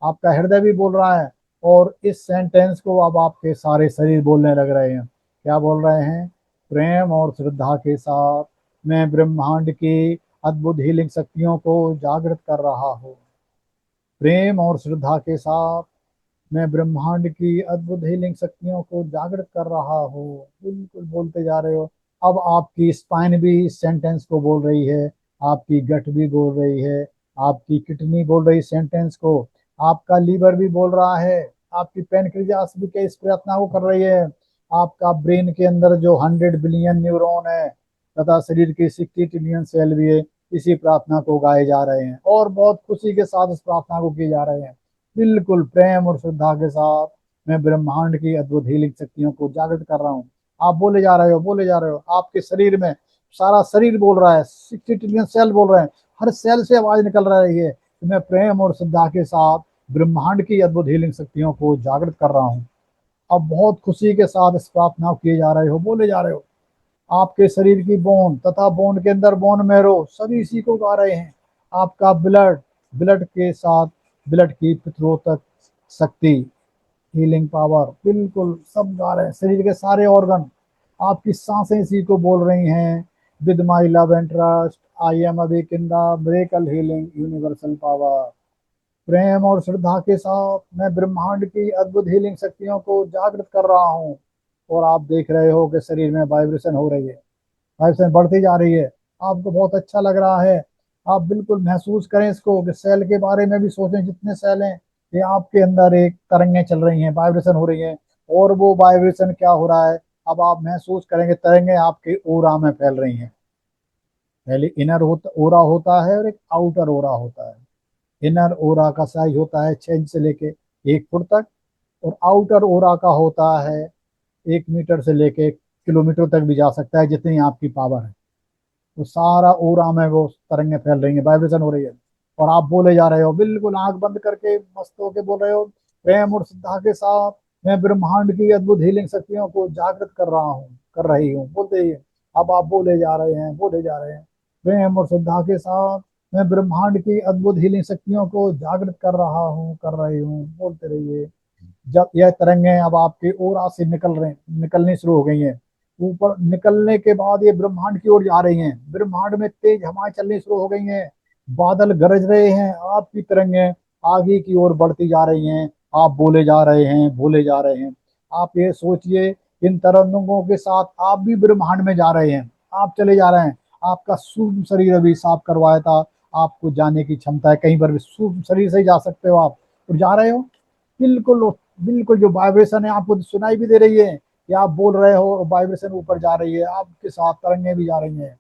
आपका हृदय भी बोल रहा है। और इस सेंटेंस को अब आपके सारे शरीर बोलने लग रहे हैं। क्या बोल रहे हैं, प्रेम और श्रद्धा के साथ मैं ब्रह्मांड की अद्भुत हीलिंग शक्तियों को जागृत कर रहा हूँ। प्रेम और श्रद्धा के साथ मैं ब्रह्मांड की अद्भुत हीलिंग शक्तियों को जागृत कर रहा हूँ। बिल्कुल बोलते जा रहे हो। अब आपकी स्पाइन भी इस सेंटेंस को बोल रही है, आपकी गट भी बोल रही है, आपकी किडनी बोल रही सेंटेंस को, आपका लीवर भी बोल रहा है, आपकी पेनक्रियास भी इस प्रार्थना को कर रही है। आपका ब्रेन के अंदर जो 100 बिलियन न्यूरॉन है तथा शरीर के 60 ट्रिलियन सेल भी है, इसी प्रार्थना को गाए जा रहे हैं और बहुत खुशी के साथ इस प्रार्थना को किए जा रहे हैं। बिल्कुल प्रेम और श्रद्धा के साथ मैं ब्रह्मांड की अद्भुत हीलिंग शक्तियों को जागृत कर रहा हूँ। आप बोले जा रहे हो, बोले जा रहे हो, आपके शरीर में सारा शरीर बोल रहा है, 60 ट्रिलियन सेल बोल रहे हैं, हर सेल से आवाज निकल रही है कि मैं प्रेम और श्रद्धा के साथ ब्रह्मांड की अद्भुत हीलिंग शक्तियों को जागृत कर रहा हूँ। अब बहुत खुशी के साथ इस प्रार्थना किए जा रहे हो, बोले जा रहे हो। आपके शरीर की बोन तथा बोन के अंदर बोन मैरो सभी इसी को गा रहे हैं। आपका ब्लड, ब्लड के साथ ब्लड की प्रतिरोधक शक्ति, हीलिंग पावर, बिल्कुल सब गा रहे हैं। शरीर के सारे ऑर्गन, आपकी सांसें इसी को बोल रही हैं, with my love and trust I am awake in the miracle healing universal power. प्रेम और श्रद्धा के साथ मैं ब्रह्मांड की अद्भुत हीलिंग शक्तियों को जागृत कर रहा हूँ। और आप देख रहे हो कि शरीर में वाइब्रेशन हो रही है, वाइब्रेशन बढ़ती जा रही है, आपको बहुत अच्छा लग रहा है। आप बिल्कुल महसूस करें इसको कि सेल के बारे में भी सोचें, जितने सेल हैं ये आपके अंदर एक तरंगें चल रही हैं, वाइब्रेशन हो रही हैं। और वो वाइब्रेशन क्या हो रहा है, अब आप महसूस करेंगे तरंगें आपके ओरा में फैल रही हैं। पहले इनर ओरा होता है और एक आउटर ओरा होता है। इनर ओरा का साइज होता है 6 इंच से लेके 1 फुट तक, और आउटर ओरा का होता है 1 मीटर से लेके किलोमीटर तक भी जा सकता है, जितनी आपकी पावर है। तो सारा ओरा में वो तरंगें फैल रही हैं, वाइब्रेशन हो रही है। और आप बोले जा रहे हो, बिल्कुल आंख बंद करके मस्त होके बोल रहे हो, प्रेम और श्रद्धा के साथ मैं ब्रह्मांड की अद्भुत हीलिंग शक्तियों को जागृत कर रहा हूँ, कर रही हूँ, बोलते ही अब आप बोले जा रहे हैं, बोले जा रहे हैं। प्रेम और श्रद्धा के साथ मैं ब्रह्मांड की अद्भुत हीलिंग शक्तियों को जागृत कर रहा हूँ, कर रही हूँ, बोलते रहिए। जब यह तरंगें अब आपके ओरा से निकलनी शुरू हो गई हैं, ऊपर निकलने के बाद ये ब्रह्मांड की ओर जा रही हैं। ब्रह्मांड में तेज हवाएं चलनी शुरू हो गई हैं, बादल गरज रहे हैं, आपकी तरंगें आगे की ओर बढ़ती जा रही हैं। आप बोले जा रहे हैं, बोले जा रहे हैं। आप ये सोचिए, इन तरंगों के साथ आप भी ब्रह्मांड में जा रहे हैं, आप चले जा रहे हैं। आपका सूक्ष्म शरीर अभी साफ करवाया था, आपको जाने की क्षमता है, कहीं पर भी सूक्ष्म शरीर से ही जा सकते हो आप, और जा रहे हो। बिल्कुल, बिल्कुल जो वाइब्रेशन है आपको सुनाई भी दे रही है कि आप बोल रहे हो, और वाइब्रेशन ऊपर जा रही है, आपके साथ तरंगे भी जा रही हैं।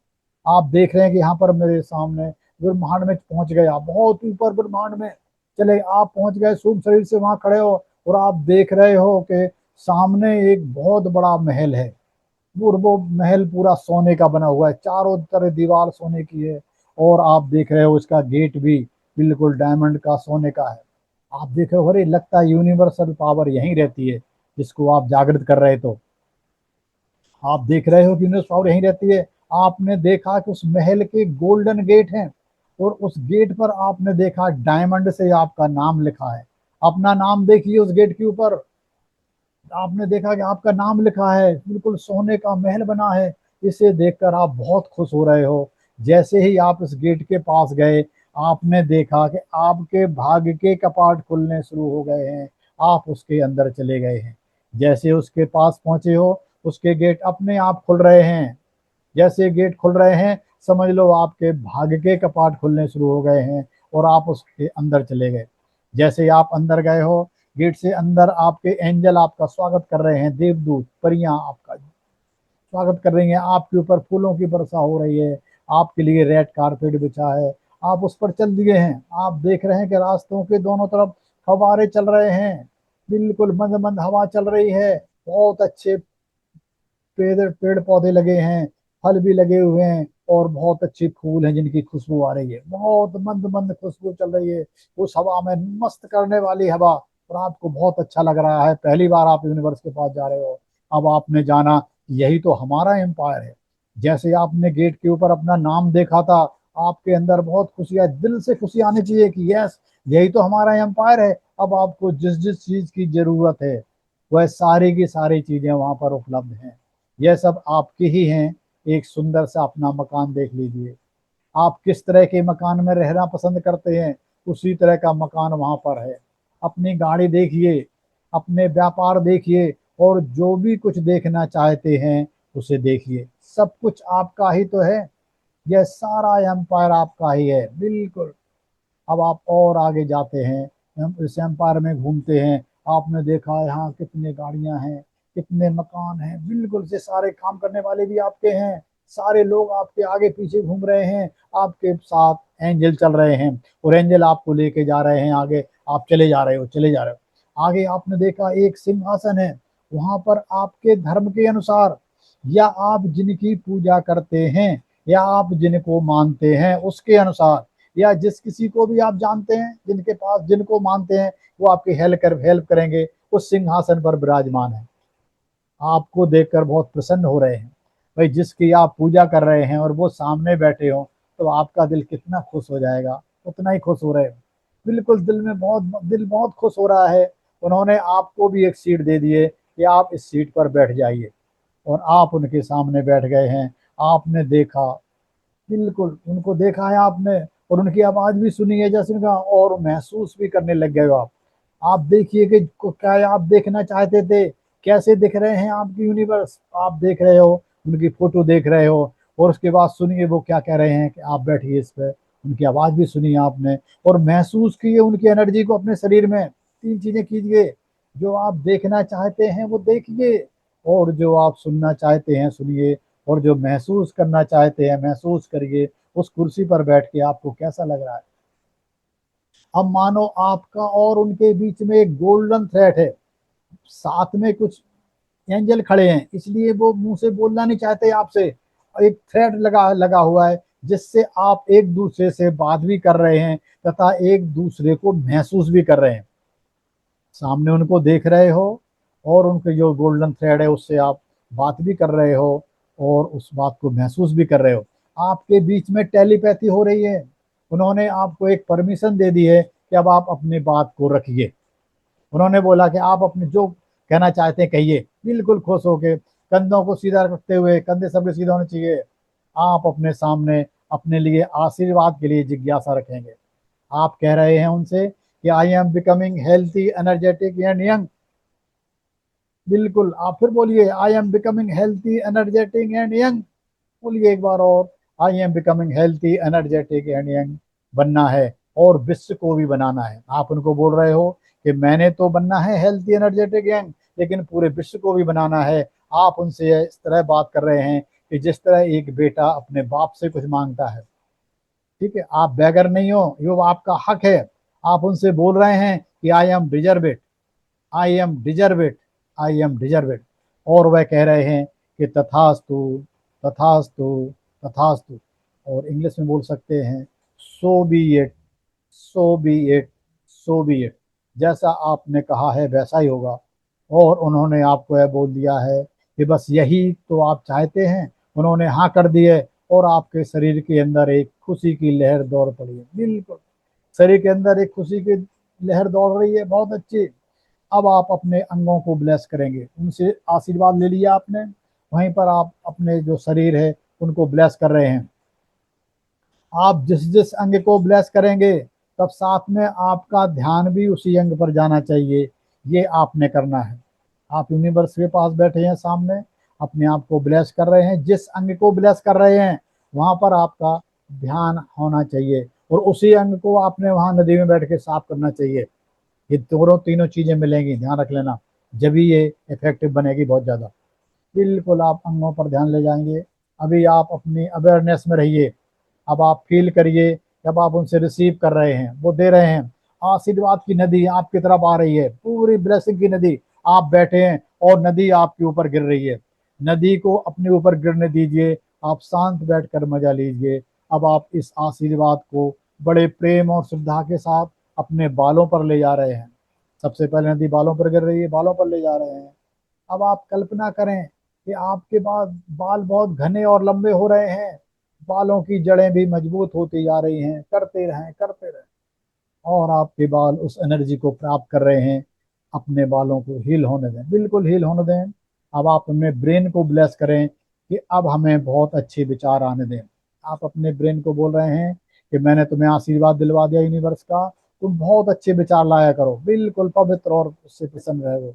आप देख रहे हैं कि यहाँ पर मेरे सामने ब्रह्मांड में पहुंच गए, आप बहुत ऊपर ब्रह्मांड में चले, आप पहुंच गए, सूक्ष्म शरीर से वहां खड़े हो, और आप देख रहे हो कि सामने एक बहुत बड़ा महल है। और वो महल पूरा सोने का बना हुआ है, चारों तरफ दीवार सोने की है, और आप देख रहे हो उसका गेट भी बिल्कुल डायमंड का, सोने का है। आप देख रहे हो, अरे लगता है यूनिवर्सल पावर यहीं रहती है, जिसको आप जागृत कर रहे। तो आप देख रहे हो कि यूनिवर्सल पावर यहीं रहती है। आपने देखा कि उस महल के गोल्डन गेट हैं, और उस गेट पर आपने देखा डायमंड से आपका नाम लिखा है। अपना नाम देखिए उस गेट के ऊपर, आपने देखा कि आपका नाम लिखा है, बिल्कुल सोने का महल बना है। इसे देखकर आप बहुत खुश हो रहे हो। जैसे ही आप इस गेट के पास गए, आपने देखा कि आपके भाग्य के कपाट खुलने शुरू हो गए हैं, आप उसके अंदर चले गए हैं। जैसे उसके पास पहुंचे हो, उसके गेट अपने आप खुल रहे हैं। जैसे गेट खुल रहे हैं, समझ लो आपके भाग्य के कपाट खुलने शुरू हो गए हैं, और आप उसके अंदर चले गए। जैसे ही आप अंदर गए हो, गेट से अंदर आपके एंजल आपका स्वागत कर रहे हैं, देवदूत परियां आपका स्वागत कर रही हैं, आपके ऊपर फूलों की वर्षा हो रही है, आपके लिए रेड कारपेट बिछा है, आप उस पर चल दिए हैं। आप देख रहे हैं कि रास्तों के दोनों तरफ फव्वारे चल रहे हैं, बिल्कुल मंद मंद हवा चल रही है। बहुत अच्छे पेड़ पेड़ पौधे लगे हैं, फल भी लगे हुए हैं, और बहुत अच्छे फूल हैं जिनकी खुशबू आ रही है, बहुत मंद मंद खुशबू चल रही है। उस हवा में मस्त करने वाली हवा, और आपको बहुत अच्छा लग रहा है। पहली बार आप यूनिवर्स के पास जा रहे हो। अब आपने जाना कि यही तो हमारा एम्पायर है। जैसे आपने गेट के ऊपर अपना नाम देखा था, आपके अंदर बहुत खुशी है, दिल से खुशी आनी चाहिए कि यस, यही तो हमारा एम्पायर है। अब आपको जिस जिस चीज की जरूरत है, वह सारी की सारी चीजें वहां पर उपलब्ध हैं। यह सब आपकी ही हैं। एक सुंदर सा अपना मकान देख लीजिए। आप किस तरह के मकान में रहना पसंद करते हैं, उसी तरह का मकान वहां पर है। अपनी गाड़ी देखिए, अपने व्यापार देखिए, और जो भी कुछ देखना चाहते हैं उसे देखिए। सब कुछ आपका ही तो है, यह सारा एम्पायर आपका ही है, बिल्कुल। अब आप और आगे जाते हैं, हम इस एम्पायर में घूमते हैं। आपने देखा यहाँ कितने गाड़ियां हैं, कितने मकान हैं, बिल्कुल से सारे काम करने वाले भी आपके हैं। सारे लोग आपके आगे पीछे घूम रहे हैं, आपके साथ एंजल चल रहे हैं, और एंजल आपको लेके जा रहे हैं आगे। आप चले जा रहे हो, चले जा रहे हो। आगे आपने देखा एक सिंहासन है, वहां पर आपके धर्म के अनुसार, या आप जिनकी पूजा करते हैं, या आप जिनको मानते हैं उसके अनुसार, या जिस किसी को भी आप जानते हैं, जिनके पास जिनको मानते हैं, वो आपकी हेल्प करेंगे, उस सिंहासन पर विराजमान है। आपको देखकर बहुत प्रसन्न हो रहे हैं। भाई जिसकी आप पूजा कर रहे हैं और वो सामने बैठे हो, तो आपका दिल कितना खुश हो जाएगा, उतना ही खुश हो रहे हो। बिल्कुल दिल बहुत खुश हो रहा है। उन्होंने आपको भी एक सीट दे दी है कि आप इस सीट पर बैठ जाइए, और आप उनके सामने बैठ गए हैं। आपने देखा, बिल्कुल उनको देखा है आपने, और उनकी आवाज भी सुनी है जैसे उनका, और महसूस भी करने लग गए हो आप। आप देखिए कि क्या आप देखना चाहते थे, कैसे दिख रहे हैं आपकी यूनिवर्स, आप देख रहे हो, उनकी फोटो देख रहे हो। और उसके बाद सुनिए वो क्या कह रहे हैं कि आप बैठिए इस पे। उनकी आवाज भी सुनी आपने, और महसूस किए उनकी एनर्जी को अपने शरीर में। तीन चीजें कीजिए, जो आप देखना चाहते हैं वो देखिए, और जो आप सुनना चाहते हैं सुनिए, और जो महसूस करना चाहते हैं महसूस करिए। उस कुर्सी पर बैठ के आपको कैसा लग रहा है। अब मानो आपका और उनके बीच में एक गोल्डन थ्रेड है, साथ में कुछ एंजल खड़े हैं, इसलिए वो मुंह से बोलना नहीं चाहते आपसे। एक थ्रेड लगा लगा हुआ है, जिससे आप एक दूसरे से बात भी कर रहे हैं, तथा एक दूसरे को महसूस भी कर रहे हैं। सामने उनको देख रहे हो, और उनके जो गोल्डन थ्रेड है उससे आप बात भी कर रहे हो, और उस बात को महसूस भी कर रहे हो। आपके बीच में टेलीपैथी हो रही है। उन्होंने आपको एक परमिशन दे दी है कि अब आप अपनी बात को रखिए। उन्होंने बोला कि आप अपने जो कहना चाहते हैं कहिए, बिल्कुल खुश होके, कंधों को सीधा रखते हुए, कंधे सबके सीधा होने चाहिए। आप अपने सामने अपने लिए आशीर्वाद के लिए जिज्ञासा रखेंगे। आप कह रहे हैं उनसे कि I am becoming healthy energetic and young. बिल्कुल, आप फिर बोलिए, I am becoming healthy energetic and young. बोलिए एक बार और, I am becoming healthy energetic and young. बनना है और विश्व को भी बनाना है। आप उनको बोल रहे हो कि मैंने तो बनना है हेल्थी एनर्जेटिक यंग, लेकिन पूरे विश्व को भी बनाना है। आप उनसे इस तरह बात कर रहे हैं कि जिस तरह एक बेटा अपने बाप से कुछ मांगता है। ठीक है, आप बेगर नहीं हो, ये आपका हक है। आप उनसे बोल रहे हैं कि I am deserve it, I am deserve it, I am deserve it. और वह कह रहे हैं कि तथास्तु, तथास्तु, तथास्तु। और इंग्लिश में बोल सकते हैं so be it, so be it, so be it. जैसा आपने कहा है वैसा ही होगा। और उन्होंने आपको यह बोल दिया है कि बस यही तो आप चाहते हैं। उन्होंने हाँ कर दी है और आपके शरीर के अंदर एक खुशी की लहर दौड़ पड़ी है। बिल्कुल, शरीर के अंदर एक खुशी की लहर दौड़ रही है, बहुत अच्छी। अब आप अपने अंगों को ब्लेस करेंगे, उनसे आशीर्वाद ले लिया आपने, वहीं पर आप अपने जो शरीर है उनको ब्लेस कर रहे हैं। आप जिस जिस अंग को ब्लेस करेंगे, तब साथ में आपका ध्यान भी उसी अंग पर जाना चाहिए। ये आपने करना है। आप यूनिवर्स के पास बैठे हैं सामने, अपने आप को ब्लेस कर रहे हैं। जिस अंग को ब्लेस कर रहे हैं वहां पर आपका ध्यान होना चाहिए, और उसी अंग को आपने वहां नदी में बैठ के साफ करना चाहिए। ये दोनों तीनों चीजें मिलेंगी, ध्यान रख लेना, जब भी ये इफेक्टिव बनेगी बहुत ज्यादा। बिल्कुल, आप अंगों पर ध्यान ले जाएंगे। अभी आप अपनी अवेयरनेस में रहिए। अब आप फील करिए, जब आप उनसे रिसीव कर रहे हैं, वो दे रहे हैं, आशीर्वाद की नदी आपकी तरफ आ रही है, पूरी ब्लेसिंग की नदी। आप बैठे हैं और नदी आपके ऊपर गिर रही है। नदी को अपने ऊपर गिरने दीजिए, आप शांत बैठकर मजा लीजिए। अब आप इस आशीर्वाद को बड़े प्रेम और श्रद्धा के साथ अपने बालों पर ले जा रहे हैं। सबसे पहले नदी बालों पर गिर रही है, बालों पर ले जा रहे हैं। अब आप कल्पना करें कि आपके बाद बाल बहुत घने और लंबे हो रहे हैं, बालों की जड़ें भी मजबूत होती जा रही हैं। करते रहें, करते रहें, और आपके बाल उस एनर्जी को प्राप्त कर रहे हैं। अपने बालों को हील होने दें, बिल्कुल हील होने दें। अब आप अपने ब्रेन को ब्लेस करें कि अब हमें बहुत अच्छे विचार आने दें। आप अपने ब्रेन को बोल रहे हैं कि मैंने तुम्हें आशीर्वाद दिलवा दिया यूनिवर्स का, तुम बहुत अच्छे विचार लाया करो, बिल्कुल पवित्र और उससे प्रसन्न रहो।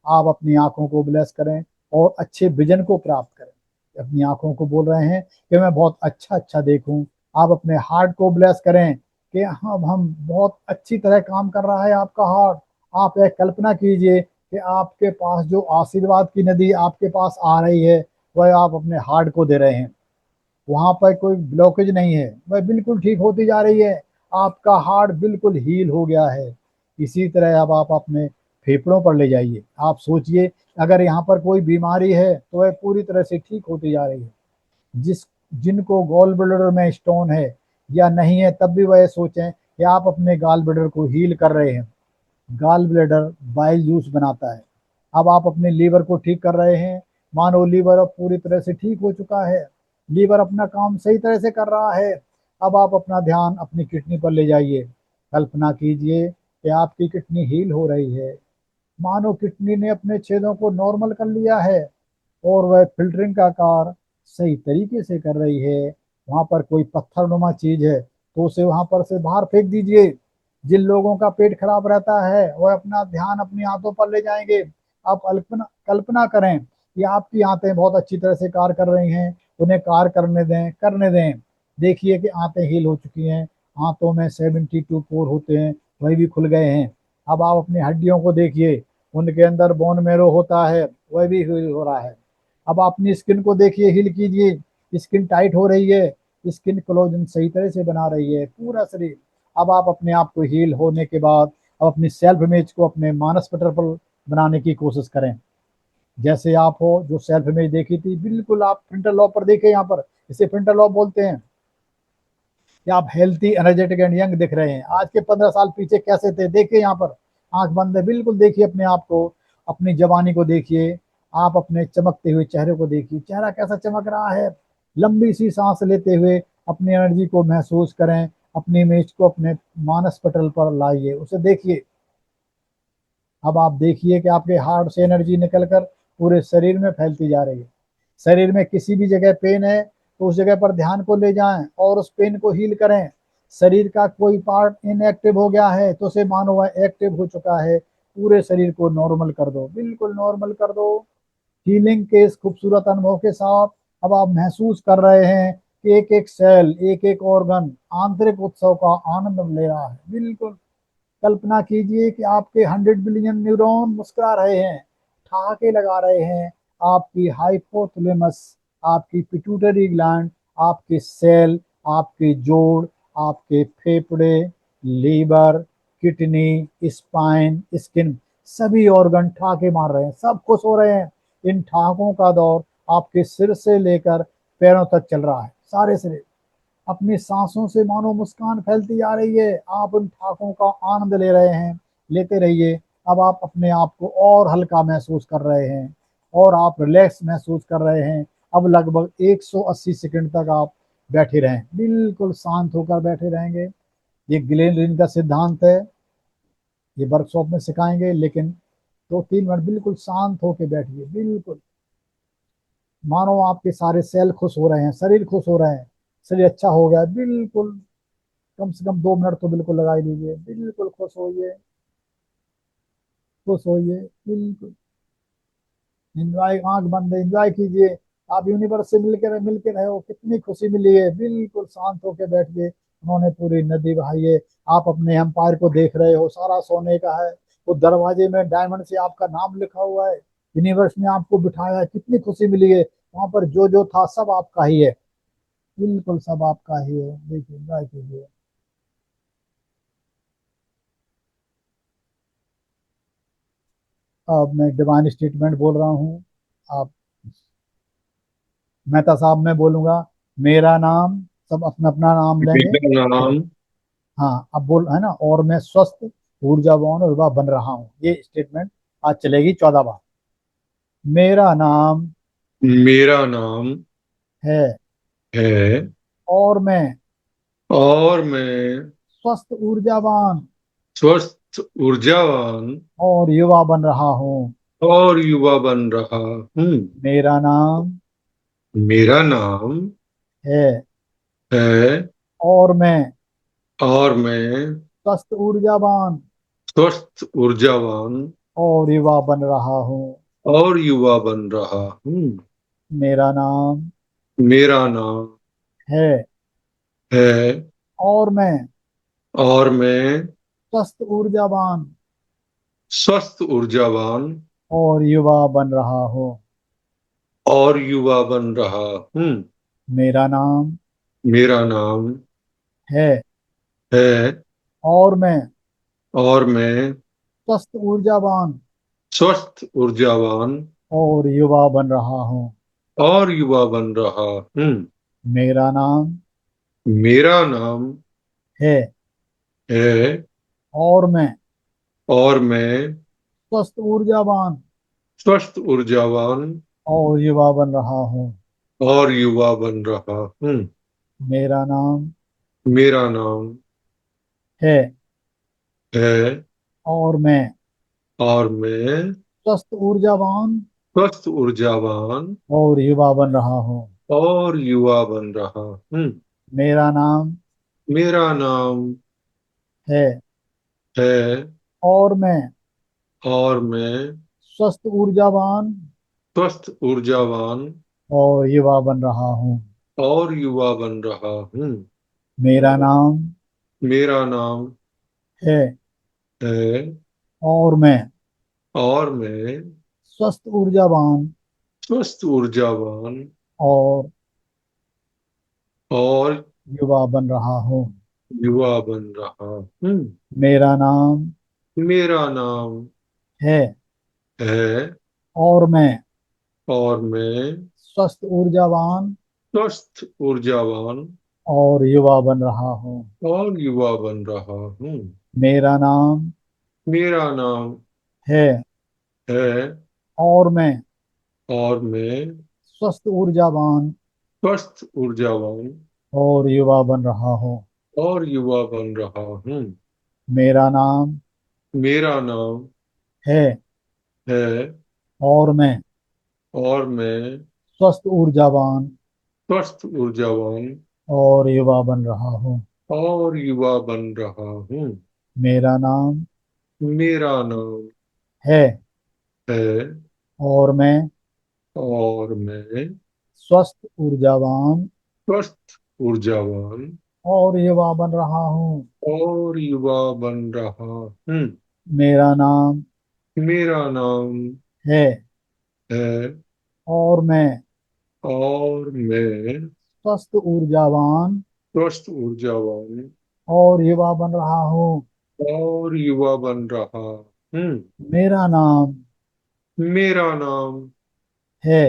आप अपनी आंखों को ब्लेस करें और अच्छे विजन को प्राप्त करें। अपनी आंखों को बोल रहे हैं कि मैं बहुत अच्छा अच्छा देखूं। आप अपने हार्ट को ब्लेस करें कि हम बहुत अच्छी तरह काम कर रहा है आपका हार्ट। आप एक कल्पना कीजिए कि आपके पास जो आशीर्वाद की नदी आपके पास आ रही है, वह आप अपने हार्ट को दे रहे हैं। वहां पर कोई ब्लॉकेज नहीं है, वह बिल्कुल ठीक होती जा रही है। आपका हार्ट बिल्कुल हील हो गया है। इसी तरह अब आप अपने फेफड़ों पर ले जाइए। आप सोचिए, अगर यहाँ पर कोई बीमारी है तो वह पूरी तरह से ठीक होती जा रही है। जिस जिनको गॉल ब्लैडर में स्टोन है या नहीं है, तब भी वह सोचें कि आप अपने गॉल ब्लैडर को हील कर रहे हैं। गॉल ब्लैडर बाइल जूस बनाता है। अब आप अपने लीवर को ठीक कर रहे हैं। मानो लीवर अब पूरी तरह से ठीक हो चुका है, लीवर अपना काम सही तरह से कर रहा है। अब आप अपना ध्यान अपनी किडनी पर ले जाइए। कल्पना कीजिए कि आपकी किडनी हील हो रही है। मानो किडनी ने अपने छेदों को नॉर्मल कर लिया है और वह फिल्टरिंग का कार्य सही तरीके से कर रही है। वहां पर कोई पत्थर नुमा चीज है तो उसे वहां पर से बाहर फेंक दीजिए। जिन लोगों का पेट खराब रहता है वह अपना ध्यान अपनी आंतों पर ले जाएंगे। आप कल्पना कल्पना करें कि आपकी आंतें बहुत अच्छी तरह से कार्य कर रही हैं, उन्हें कार्य करने दें, करने दें। देखिए कि आंतें हील हो चुकी हैं। आंतों में 72 पोर होते हैं, वही भी खुल गए हैं। अब आप अपनी हड्डियों को देखिए, उनके अंदर बोन मेरो होता है, वह भी हील हो रहा है। अब अपनी स्किन को देखिए, हील कीजिए, स्किन टाइट हो रही है, स्किन कोलेजन सही तरह से बना रही है पूरा शरीर। अब आप अपने आप को हील होने के बाद अब अपनी सेल्फ इमेज को अपने मानस पटल पर बनाने की कोशिश करें। जैसे आप हो, जो सेल्फ इमेज देखी थी, बिल्कुल आप फ्रंटल लॉब पर देखे, यहाँ पर इसे फ्रंटल लॉब बोलते हैं। कि आप हेल्थी एनर्जेटिक एंड यंग दिख रहे हैं। आज के 15 साल पीछे कैसे थे, देखिए यहाँ पर, आंख बंद है, बिल्कुल देखिए अपने आप को, अपनी जवानी को देखिए। आप अपने चमकते हुए चेहरे को देखिए, चेहरा कैसा चमक रहा है। लंबी सी सांस लेते हुए अपनी एनर्जी को महसूस करें। अपनी इमेज को अपने मानस पटल पर लाइए, उसे देखिए। अब आप देखिए कि आपके हार्ट से एनर्जी निकलकर पूरे शरीर में फैलती जा रही है। शरीर में किसी भी जगह पेन है तो उस जगह पर ध्यान को ले जाएं और उस पेन को हील करें। शरीर का कोई पार्ट इनएक्टिव हो गया है तो उसे मानो वह एक्टिव हो चुका है। पूरे शरीर को नॉर्मल कर दो, बिल्कुल नॉर्मल कर दो। हीलिंग के इस खूबसूरत अनुभव के साथ अब आप महसूस कर रहे हैं कि एक एक सेल, एक एक ऑर्गन आंतरिक उत्सव का आनंद ले रहा है। बिल्कुल कल्पना कीजिए कि आपके 100 बिलियन न्यूरॉन मुस्कुरा रहे हैं, ठहाके लगा रहे हैं। आपकी हाइपोथैलेमस, आपकी पिट्यूटरी ग्लैंड, आपके सेल, आपके जोड़, आपके फेफड़े, लीवर, किडनी, स्पाइन, स्किन, सभी ऑर्गन ठहाके मार रहे हैं, सब खुश हो रहे हैं। इन ठहाकों का दौर आपके सिर से लेकर पैरों तक चल रहा है, सारे सिर। अपनी सांसों से मानो मुस्कान फैलती जा रही है। आप उन ठाकों का आनंद ले रहे हैं, लेते रहिए। अब आप अपने आप को और हल्का महसूस कर रहे हैं और आप रिलैक्स महसूस कर रहे हैं। अब लगभग 180 सेकंड तक आप बैठे रहें, बिल्कुल शांत होकर बैठे रहेंगे। ये ग्लेन रिन का सिद्धांत है, ये वर्कशॉप में सिखाएंगे। लेकिन 2-3 मिनट बिल्कुल शांत होकर बैठिए, बिल्कुल मानो आपके सारे सेल खुश हो रहे हैं, शरीर खुश हो रहे हैं, शरीर अच्छा हो गया है, बिल्कुल। कम से कम 2 मिनट तो बिल्कुल लगा ही लीजिए, बिल्कुल खुश होइए, खुश होइए, बिल्कुल एंजॉय। आंख बंद, एंजॉय कीजिए। आप यूनिवर्स से मिलके रहे हो, कितनी खुशी मिली है। बिल्कुल शांत होकर बैठिए। उन्होंने पूरी नदी बहाई है। आप अपने एम्पायर को देख रहे हो, सारा सोने का है। वो दरवाजे में डायमंड से आपका नाम लिखा हुआ है। यूनिवर्स ने आपको बिठाया है, कितनी खुशी मिली है। वहां पर जो जो था सब आपका ही है, बिल्कुल सब आपका ही है। देखिए, एंजॉय कीजिए। अब मैं डिवाइन स्टेटमेंट बोल रहा हूँ। आप, मेहता साहब मैं बोलूंगा मेरा नाम, सब अपना अपना नाम लेंगे। मेरा नाम। हाँ, अब बोल है ना, और मैं स्वस्थ, ऊर्जावान और युवा बन रहा हूँ। ये स्टेटमेंट आज चलेगी 14 बार। मेरा नाम मेरा नाम है है और मैं और मैं स्वस्थ, ऊर्जावान स्वस्थ, ऊर्जावान और युवा बन रहा हूँ। और युवा बन रहा हूँ। मेरा नाम मेरा नाम है है और मैं और मैं स्वस्थ, ऊर्जावान स्वस्थ, ऊर्जावान और युवा बन रहा हूँ। और युवा बन रहा हूँ। मेरा नाम मेरा नाम है है और मैं और मैं स्वस्थ, ऊर्जावान स्वस्थ, ऊर्जावान और युवा बन रहा हूँ। और युवा बन रहा हूँ। मेरा नाम मेरा नाम है है और मैं और मैं स्वस्थ, ऊर्जावान स्वस्थ, ऊर्जावान और युवा बन रहा हूँ। और युवा बन रहा हूँ। मेरा नाम मेरा नाम है है और मैं और मैं स्वस्थ, ऊर्जावान स्वस्थ, ऊर्जावान और युवा बन रहा हूँ। और युवा बन रहा हूँ। मेरा नाम मेरा नाम है है और मैं और मैं स्वस्थ, ऊर्जावान स्वस्थ, ऊर्जावान और युवा बन रहा हूँ। और युवा बन रहा हूँ। मेरा नाम मेरा नाम है है और मैं और मैं स्वस्थ, ऊर्जावान स्वस्थ, ऊर्जावान और युवा बन रहा हूँ। और युवा बन रहा हूँ। मेरा नाम मेरा नाम है है और मैं और मैं स्वस्थ, ऊर्जावान स्वस्थ, ऊर्जावान और और युवा बन रहा हूँ। युवा बन रहा हूँ। मेरा नाम मेरा नाम है है और मैं और मैं स्वस्थ, ऊर्जावान स्वस्थ, ऊर्जावान और युवा बन रहा हूँ। और युवा बन रहा हूँ। मेरा नाम मेरा नाम है है और मैं और मैं स्वस्थ, ऊर्जावान स्वस्थ, ऊर्जावान और युवा बन रहा हूँ। और युवा बन रहा हूँ। मेरा नाम मेरा नाम है है और मैं और मैं स्वस्थ ऊर्जावान स्वस्थ ऊर्जावान और युवा बन रहा हूँ। और युवा बन रहा हूँ। मेरा नाम मेरा नाम है है और मैं और मैं स्वस्थ ऊर्जावान स्वस्थ ऊर्जावान और युवा बन रहा हूँ। और युवा बन रहा हूँ। मेरा नाम मेरा नाम है है और मैं और मैं स्वस्थ ऊर्जावान स्वस्थ ऊर्जावान और युवा बन रहा हूँ। और युवा बन रहा हूँ। मेरा नाम मेरा नाम है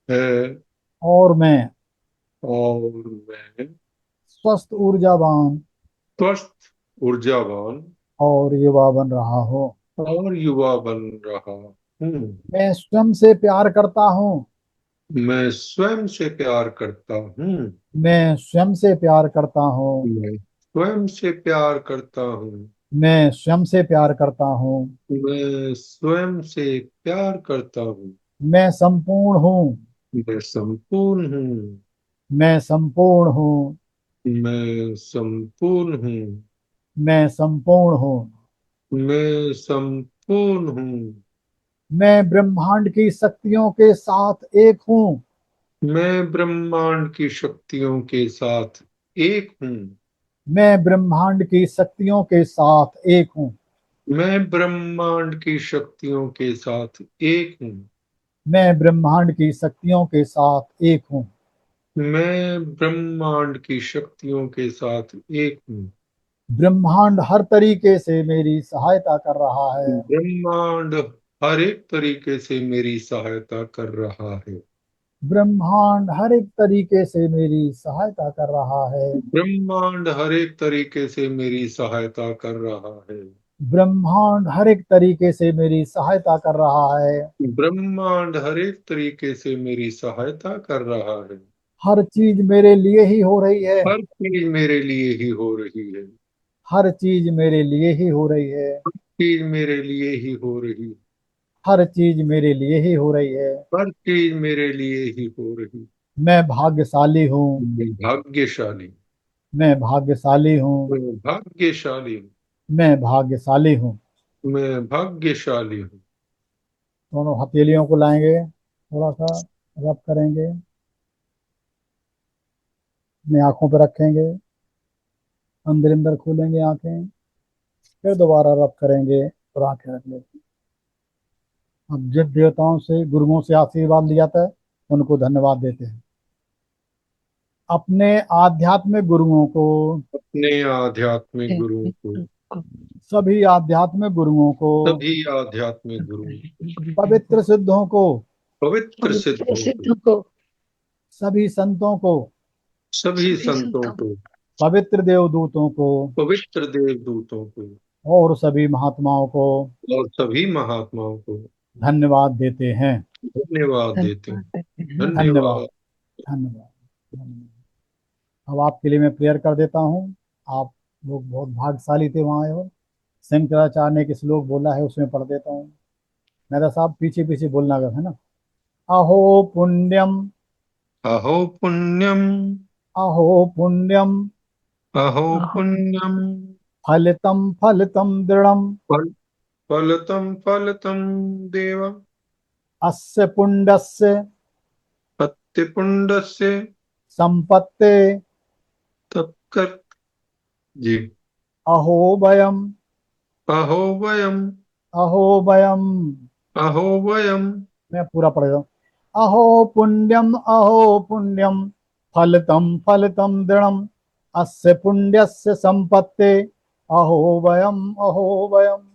है और मैं और मैं स्वस्थ ऊर्जावान स्वस्थ ऊर्जावान और युवा बन रहा हूँ। और युवा बन रहा हूँ। मैं स्वयं से प्यार करता हूँ। मैं स्वयं से प्यार करता हूँ। मैं स्वयं से प्यार करता हूँ। मैं स्वयं से प्यार करता हूँ। मैं स्वयं से प्यार करता हूँ। मैं स्वयं से प्यार करता हूँ। मैं संपूर्ण हूँ। मैं संपूर्ण हूँ। मैं संपूर्ण हूँ। मैं संपूर्ण हूँ। मैं संपूर्ण हूँ। मैं संपूर्ण हूँ। मैं ब्रह्मांड की शक्तियों के साथ एक हूँ। मैं ब्रह्मांड की शक्तियों के साथ एक हूँ। मैं ब्रह्मांड की शक्तियों के साथ एक हूँ। मैं ब्रह्मांड की शक्तियों के साथ एक हूँ। मैं ब्रह्मांड की शक्तियों के साथ एक हूँ। मैं ब्रह्मांड की शक्तियों के साथ एक हूँ। ब्रह्मांड हर तरीके से मेरी सहायता कर रहा है। ब्रह्मांड हर एक तरीके से मेरी सहायता कर रहा है। ब्रह्मांड हर एक तरीके से मेरी सहायता कर रहा है। ब्रह्मांड हर एक तरीके से मेरी सहायता कर रहा है। ब्रह्मांड हर एक तरीके से मेरी सहायता कर रहा है। ब्रह्मांड हर एक तरीके से मेरी सहायता कर रहा है। हर चीज मेरे लिए ही हो रही है। हर चीज मेरे लिए ही हो रही है। हर चीज मेरे लिए ही हो रही है। चीज मेरे लिए ही हो रही है। हर चीज मेरे लिए ही हो रही है। हर चीज मेरे लिए ही हो रही। मैं भाग्यशाली हूँ। मैं भाग्यशाली। मैं भाग्यशाली हूँ। मैं भाग्यशाली हूँ। मैं भाग्यशाली हूँ। मैं भाग्यशाली हूँ। दोनों हथेलियों को लाएंगे, थोड़ा सा रब करेंगे, अपनी आंखों पर रखेंगे, अंदर अंदर खोलेंगे आंखें, फिर दोबारा रब करेंगे और आंखें रख लेंगे। अब जिन देवताओं से गुरुओं से आशीर्वाद लिया था उनको धन्यवाद देते हैं। अपने आध्यात्मिक गुरुओं को, अपने आध्यात्मिक गुरुओं को सभी आध्यात्मिक गुरुओं को, सभी आध्यात्मिक गुरुओं को पवित्र सिद्धों को, पवित्र सिद्धों को सभी संतों को, सभी संतों को पवित्र देवदूतों को पवित्र देवदूतों को और सभी महात्माओं को और सभी महात्माओं को धन्यवाद देते हैं। धन्यवाद देते हैं। धन्यवाद। धन्यवाद। धन्यवाद। धन्यवाद। अब आपके लिए मैं प्रेयर कर देता हूँ। आप लोग बहुत भाग्यशाली थे वहाँ आए हो। शंकराचार्य ने एक श्लोक बोला है, उसमें पढ़ देता हूँ। मेरा साहब पीछे पीछे बोलना अगर, है ना। अहो पुण्यम, अहो पुण्यम। अहो पुण्यम, अहो पुण्यम। फलितम फलितम दृढ़म, फल फलतम फलतम देव अस्य पुण्यस्य पत्तिपुण्डस्य संपत्ते तपकर जी। अहो वयम, अहो वयम। अहो वयम। अहो वयम। मैं पूरा पढ़ रहा हूँ। अहो पुण्यम फलितम फलितम दृढ़म, अस्य पुण्यस्य संपत्ते अहो वयम, अहो वयम।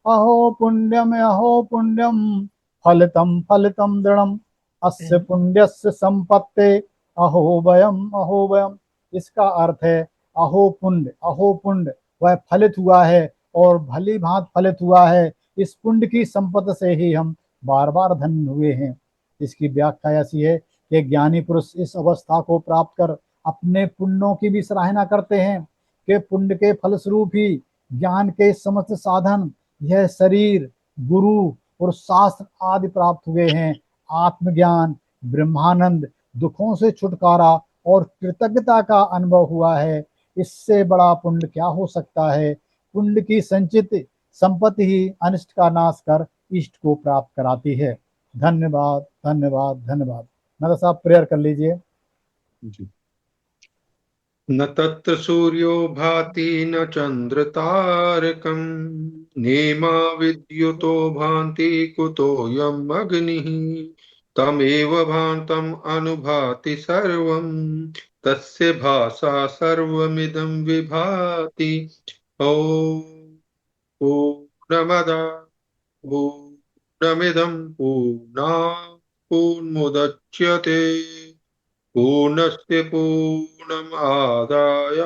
अहो पुण्यम फलितम फलितम दृढ़म, अस्य पुण्यस्य संपत्ते अहो वयम, अहो वयम। इसका अर्थ है अहो पुण्य वह फलित हुआ है और भली भांत फलित हुआ है। इस पुण्य की संपत्ति से ही हम बार बार धन्य हुए हैं। इसकी व्याख्या ऐसी है कि ज्ञानी पुरुष इस अवस्था को प्राप्त कर अपने पुण्यों की भी सराहना करते हैं कि पुण्य के फलस्वरूप ही ज्ञान के समस्त साधन, यह शरीर, गुरु और शास्त्र आदि प्राप्त हुए हैं। आत्मज्ञान, ब्रह्मानंद, दुखों से छुटकारा और कृतज्ञता का अनुभव हुआ है। इससे बड़ा पुण्य क्या हो सकता है। पुण्य की संचित संपत्ति ही अनिष्ट का नाश कर इष्ट को प्राप्त कराती है। धन्यवाद, धन्यवाद, धन्यवाद। मेरा साहब प्रेयर कर लीजिए। जी। न तत्र सूर्यो भाति न चंद्र तारकम् नेमा विद्युतो भान्ति कुतोऽयम् अग्निः तमेव भान्तम् अनुभाति सर्वम् तस्य भासा सर्वमिदं विभाति। ॐ पूर्णमदः पूर्णमिदं पूर्णात् पूर्णमुदच्यते पूर्णस्य पूर्णमादाय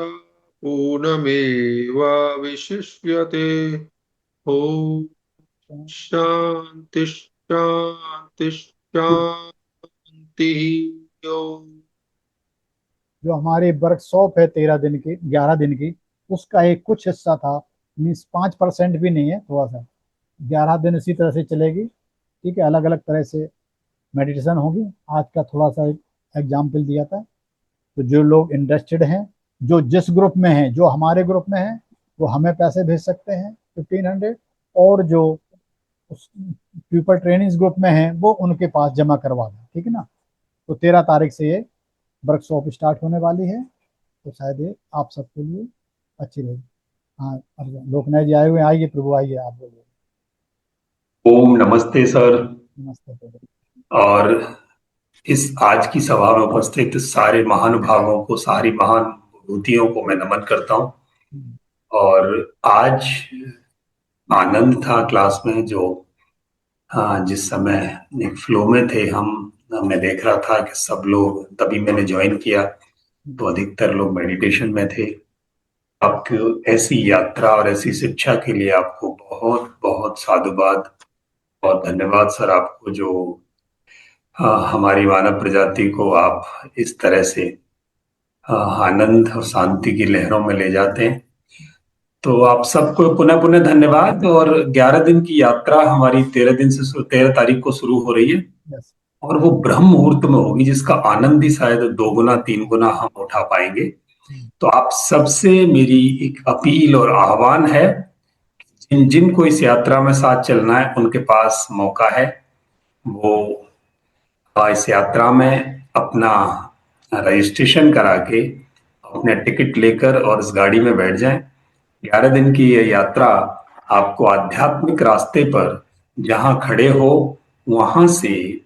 पूर्णमेवावशिष्यते। ॐ शान्ति शान्ति शान्तिः। ॐ। जो हमारी वर्कशॉप है 13 दिन की, 11 दिन की, उसका एक कुछ हिस्सा था, मीन्स 5% भी नहीं है, थोड़ा सा। 11 दिन इसी तरह से चलेगी। ठीक है, अलग अलग तरह से मेडिटेशन होगी। आज का थोड़ा सा एक एग्जाम्पल दिया था। तो जो लोग इंटरेस्टेड हैं, जो जिस ग्रुप में हैं, जो हमारे ग्रुप में हैं, वो हमें पैसे भेज सकते हैं 1500। और जो उस पीपल ट्रेनिंग ग्रुप में हैं, वो उनके पास जमा करवा दें। ठीक है ना। तो 13 तारीख से ये वर्कशॉप स्टार्ट होने वाली है। तो शायद ये आप सबके लिए अच्छी रहेगी। हाँ, लोकनाथ जी आए हुए हैं। आइए प्रभु, आइए, आप बोलिए। ओम नमस्ते सर। नमस्ते प्रभु। और इस आज की सभा में उपस्थित सारे महानुभावों को, सारी महान विभूतियों को मैं नमन करता हूँ। और आज आनंद था क्लास में, जो जिस समय एक फ्लो में थे हम। मैं देख रहा था कि सब लोग, तभी मैंने ज्वाइन किया तो अधिकतर लोग मेडिटेशन में थे। आपकी ऐसी यात्रा और ऐसी शिक्षा के लिए आपको बहुत बहुत साधुवाद और धन्यवाद सर। आपको जो हमारी मानव प्रजाति को आप इस तरह से आनंद और शांति की लहरों में ले जाते हैं, तो आप सबको पुनः पुनः धन्यवाद। और 11 दिन की यात्रा हमारी 13 तारीख को शुरू हो रही है, यस। और वो ब्रह्म मुहूर्त में होगी, जिसका आनंद ही शायद 2 गुना 3 गुना हम उठा पाएंगे। तो आप सबसे मेरी एक अपील और आह्वान है, जिनको इस यात्रा में साथ चलना है, उनके पास मौका है। वो इस यात्रा में अपना रजिस्ट्रेशन करा के अपने टिकट लेकर और इस गाड़ी में बैठ जाएं। 11 दिन की यह यात्रा आपको आध्यात्मिक रास्ते पर जहां खड़े हो वहां से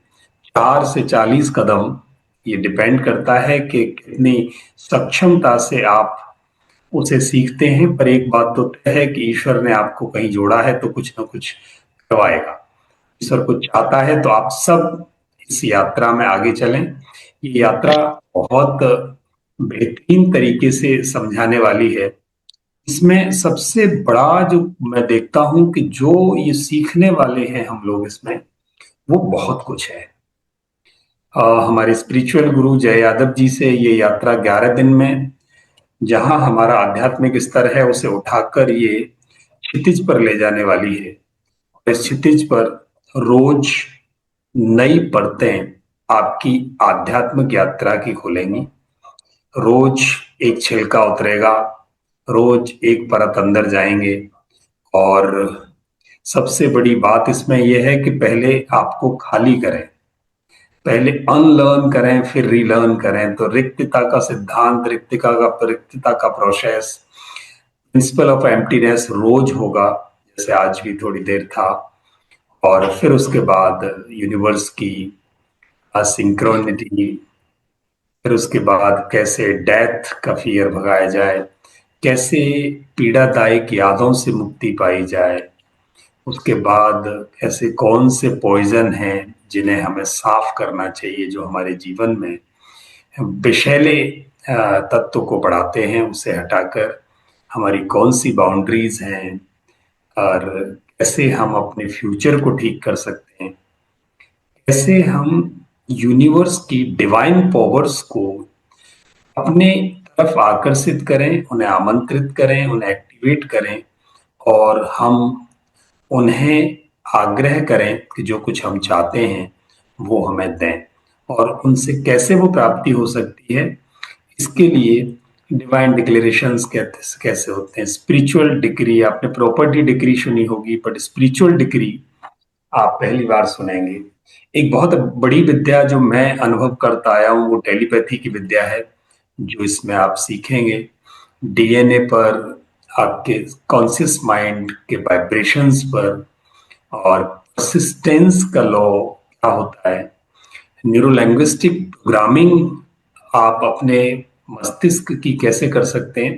4 से 40 कदम, ये डिपेंड करता है कि कितनी सक्षमता से आप उसे सीखते हैं। पर एक बात तो तय है कि ईश्वर ने आपको कहीं जोड़ा है तो कुछ ना कुछ करवाएगा। ईश्वर कुछ चाहता है तो आप सब इस यात्रा में आगे चलें। ये यात्रा बहुत बेहतरीन तरीके से समझाने वाली है। इसमें सबसे बड़ा जो मैं देखता हूं कि जो ये सीखने वाले हैं हम लोग इसमें, वो बहुत कुछ है। हमारे स्पिरिचुअल गुरु जय यादव जी से ये यात्रा 11 दिन में, जहां हमारा आध्यात्मिक स्तर है उसे उठाकर ये क्षितिज पर ले जाने वाली है। इस क्षितिज पर रोज नई परतें आपकी आध्यात्मिक यात्रा की खुलेंगी। रोज एक छिलका उतरेगा, रोज एक परत अंदर जाएंगे। और सबसे बड़ी बात इसमें यह है कि पहले आपको खाली करें, पहले अनलर्न करें, फिर रीलर्न करें। तो रिक्तता का सिद्धांत, रिक्तता का प्रोसेस, प्रिंसिपल ऑफ एम्प्टीनेस रोज होगा, जैसे आज भी थोड़ी देर था। और फिर उसके बाद यूनिवर्स की सिंक्रोनिटी, फिर उसके बाद कैसे डेथ का फियर भगाया जाए, कैसे पीड़ादायक यादों से मुक्ति पाई जाए, उसके बाद ऐसे कौन से पॉइजन हैं जिन्हें हमें साफ करना चाहिए, जो हमारे जीवन में विषैले तत्व को बढ़ाते हैं, उसे हटाकर हमारी कौन सी बाउंड्रीज हैं, और कैसे हम अपने फ्यूचर को ठीक कर सकते हैं, कैसे हम यूनिवर्स की डिवाइन पावर्स को अपने तरफ आकर्षित करें, उन्हें आमंत्रित करें, उन्हें एक्टिवेट करें, और हम उन्हें आग्रह करें कि जो कुछ हम चाहते हैं वो हमें दें। और उनसे कैसे वो प्राप्ति हो सकती है, इसके लिए डिवाइन डिक्लेरेशंस कैसे होते हैं, स्पिरिचुअल डिक्री। आपने प्रॉपर्टी डिक्री सुनी होगी, बट स्पिरिचुअल डिक्री आप पहली बार सुनेंगे। एक बहुत बड़ी विद्या जो मैं अनुभव करता आया हूँ वो टेलीपैथी की विद्या है, जो इसमें आप सीखेंगे डीएनए पर, आपके कॉन्शियस माइंड के वाइब्रेशंस पर, और परसिस्टेंस का लॉ क्या होता है, न्यूरो लैंग्विस्टिक प्रोग्रामिंग आप अपने मस्तिष्क की कैसे कर सकते हैं,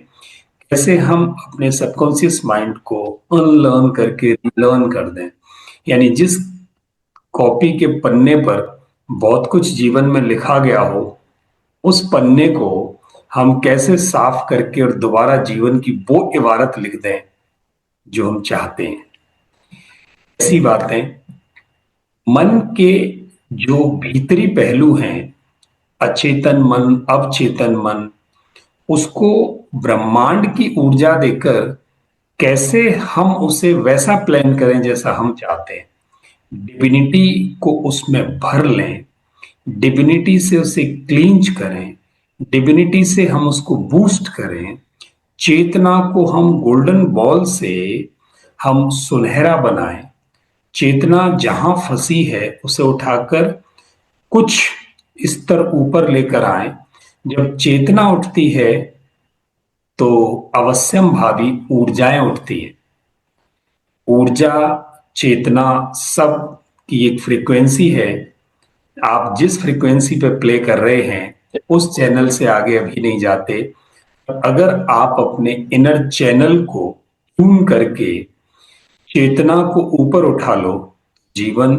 कैसे हम अपने सबकॉन्शियस माइंड को अनलर्न करके लर्न कर दें। यानी जिस कॉपी के पन्ने पर बहुत कुछ जीवन में लिखा गया हो, उस पन्ने को हम कैसे साफ करके और दोबारा जीवन की वो इबारत लिख दें जो हम चाहते हैं। ऐसी बातें मन के जो भीतरी पहलू हैं, अचेतन मन, अवचेतन मन, उसको ब्रह्मांड की ऊर्जा देकर कैसे हम उसे वैसा प्लान करें जैसा हम चाहते हैं, डिविनिटी को उसमें भर लें, डिविनिटी से उसे क्लींच करें, डिविनिटी से हम उसको बूस्ट करें, चेतना को हम गोल्डन बॉल से हम सुनहरा बनाएं, चेतना जहां फंसी है उसे उठाकर कुछ स्तर ऊपर लेकर आए। जब चेतना उठती है तो अवश्यम भावी ऊर्जाएं उठती हैं। ऊर्जा, चेतना सब की एक फ्रीक्वेंसी है। आप जिस फ्रीक्वेंसी पे प्ले कर रहे हैं उस चैनल से आगे अभी नहीं जाते। अगर आप अपने इनर चैनल को ट्यून करके चेतना को ऊपर उठा लो, जीवन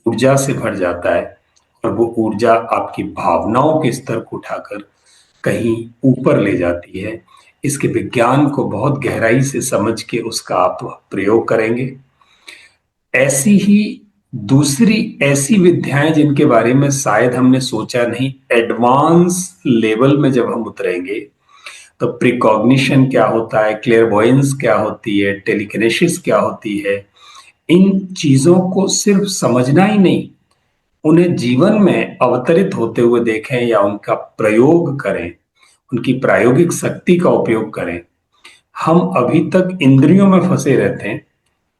ऊर्जा से भर जाता है, और वो ऊर्जा आपकी भावनाओं के स्तर को उठाकर कहीं ऊपर ले जाती है। इसके विज्ञान को बहुत गहराई से समझ के उसका आप प्रयोग करेंगे। ऐसी ही दूसरी ऐसी विद्याएं जिनके बारे में शायद हमने सोचा नहीं, एडवांस लेवल में जब हम उतरेंगे तो प्रिकॉग्निशन क्या होता है, क्लेयरवॉयंस क्या होती है, टेलीकिनेसिस क्या होती है, इन चीजों को सिर्फ समझना ही नहीं, उन्हें जीवन में अवतरित होते हुए देखें या उनका प्रयोग करें, उनकी प्रायोगिक शक्ति का उपयोग करें। हम अभी तक इंद्रियों में फंसे रहते हैं।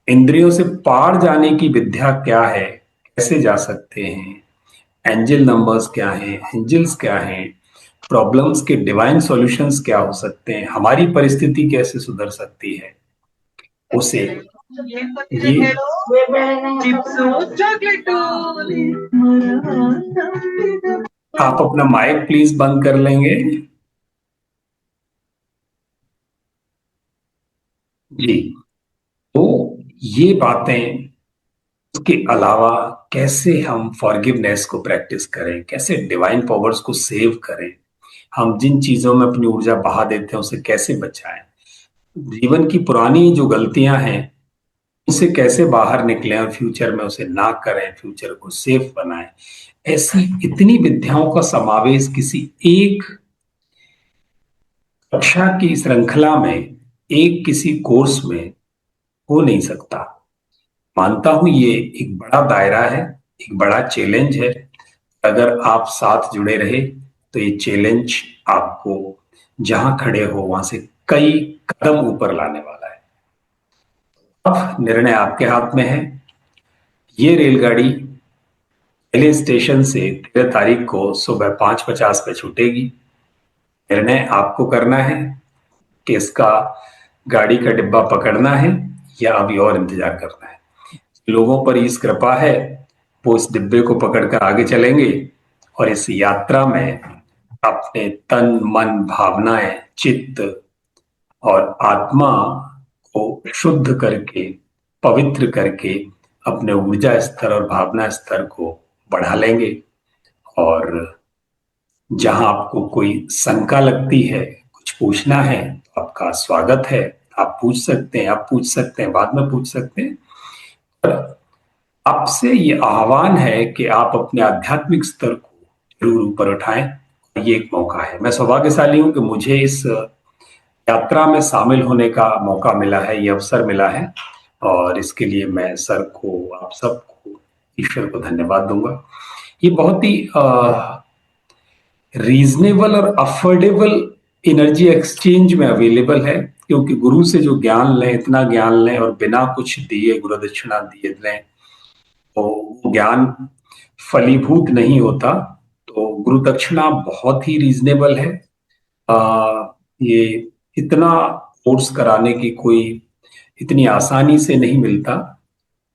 इंद्रियों से पार जाने की विद्या क्या है, कैसे जा सकते हैं, एंजल नंबर्स क्या हैं, एंजल्स क्या हैं, प्रॉब्लम्स के डिवाइन सॉल्यूशंस क्या हो सकते हैं, हमारी परिस्थिति कैसे सुधर सकती है, उसे ये आप अपना माइक प्लीज बंद कर लेंगे जी। तो ये बातें, उसके अलावा कैसे हम फॉरगिवनेस को प्रैक्टिस करें, कैसे डिवाइन पावर्स को सेव करें, हम जिन चीजों में अपनी ऊर्जा बहा देते हैं उसे कैसे बचाएं, जीवन की पुरानी जो गलतियां हैं उनसे कैसे बाहर निकलें और फ्यूचर में उसे ना करें, फ्यूचर को सेफ बनाएं। ऐसी इतनी विद्याओं का समावेश किसी एक कक्षा की श्रृंखला में, एक किसी कोर्स में हो नहीं सकता। मानता हूं ये एक बड़ा दायरा है, एक बड़ा चैलेंज है। अगर आप साथ जुड़े रहे तो ये चैलेंज आपको जहां खड़े हो वहां से कई कदम ऊपर लाने वाला है। अब निर्णय आपके हाथ में है। ये रेलगाड़ी पहले स्टेशन से 13 तारीख को सुबह 5:50 पे छूटेगी। निर्णय आपको करना है कि इसका गाड़ी का डिब्बा पकड़ना है या अभी और इंतजार करना है। लोगों पर इस कृपा है वो इस डिब्बे को पकड़कर आगे चलेंगे और इस यात्रा में अपने तन, मन, भावनाएं, चित्त और आत्मा को शुद्ध करके, पवित्र करके अपने ऊर्जा स्तर और भावना स्तर को बढ़ा लेंगे। और जहां आपको कोई शंका लगती है, कुछ पूछना है, तो आपका स्वागत है। आप पूछ सकते हैं, आप पूछ सकते हैं, बाद में पूछ सकते हैं। पर आपसे ये आह्वान है कि आप अपने आध्यात्मिक स्तर को जरूर ऊपर उठाएं ये एक मौका है। मैं सौभाग्यशाली हूँ कि मुझे इस यात्रा में शामिल होने का मौका मिला है, ये अवसर मिला है, और इसके लिए मैं सर को, आप सबको, ईश्वर को धन्यवाद दूंगा। ये बहुत ही रीजनेबल और अफोर्डेबल एनर्जी एक्सचेंज में अवेलेबल है, क्योंकि गुरु से जो ज्ञान लें, इतना ज्ञान लें और बिना कुछ दिए, गुरु दक्षिणा दिए लें, तो वो ज्ञान फलीभूत नहीं होता। तो गुरु दक्षिणा बहुत ही रीजनेबल है। ये इतना कोर्स कराने की कोई इतनी आसानी से नहीं मिलता।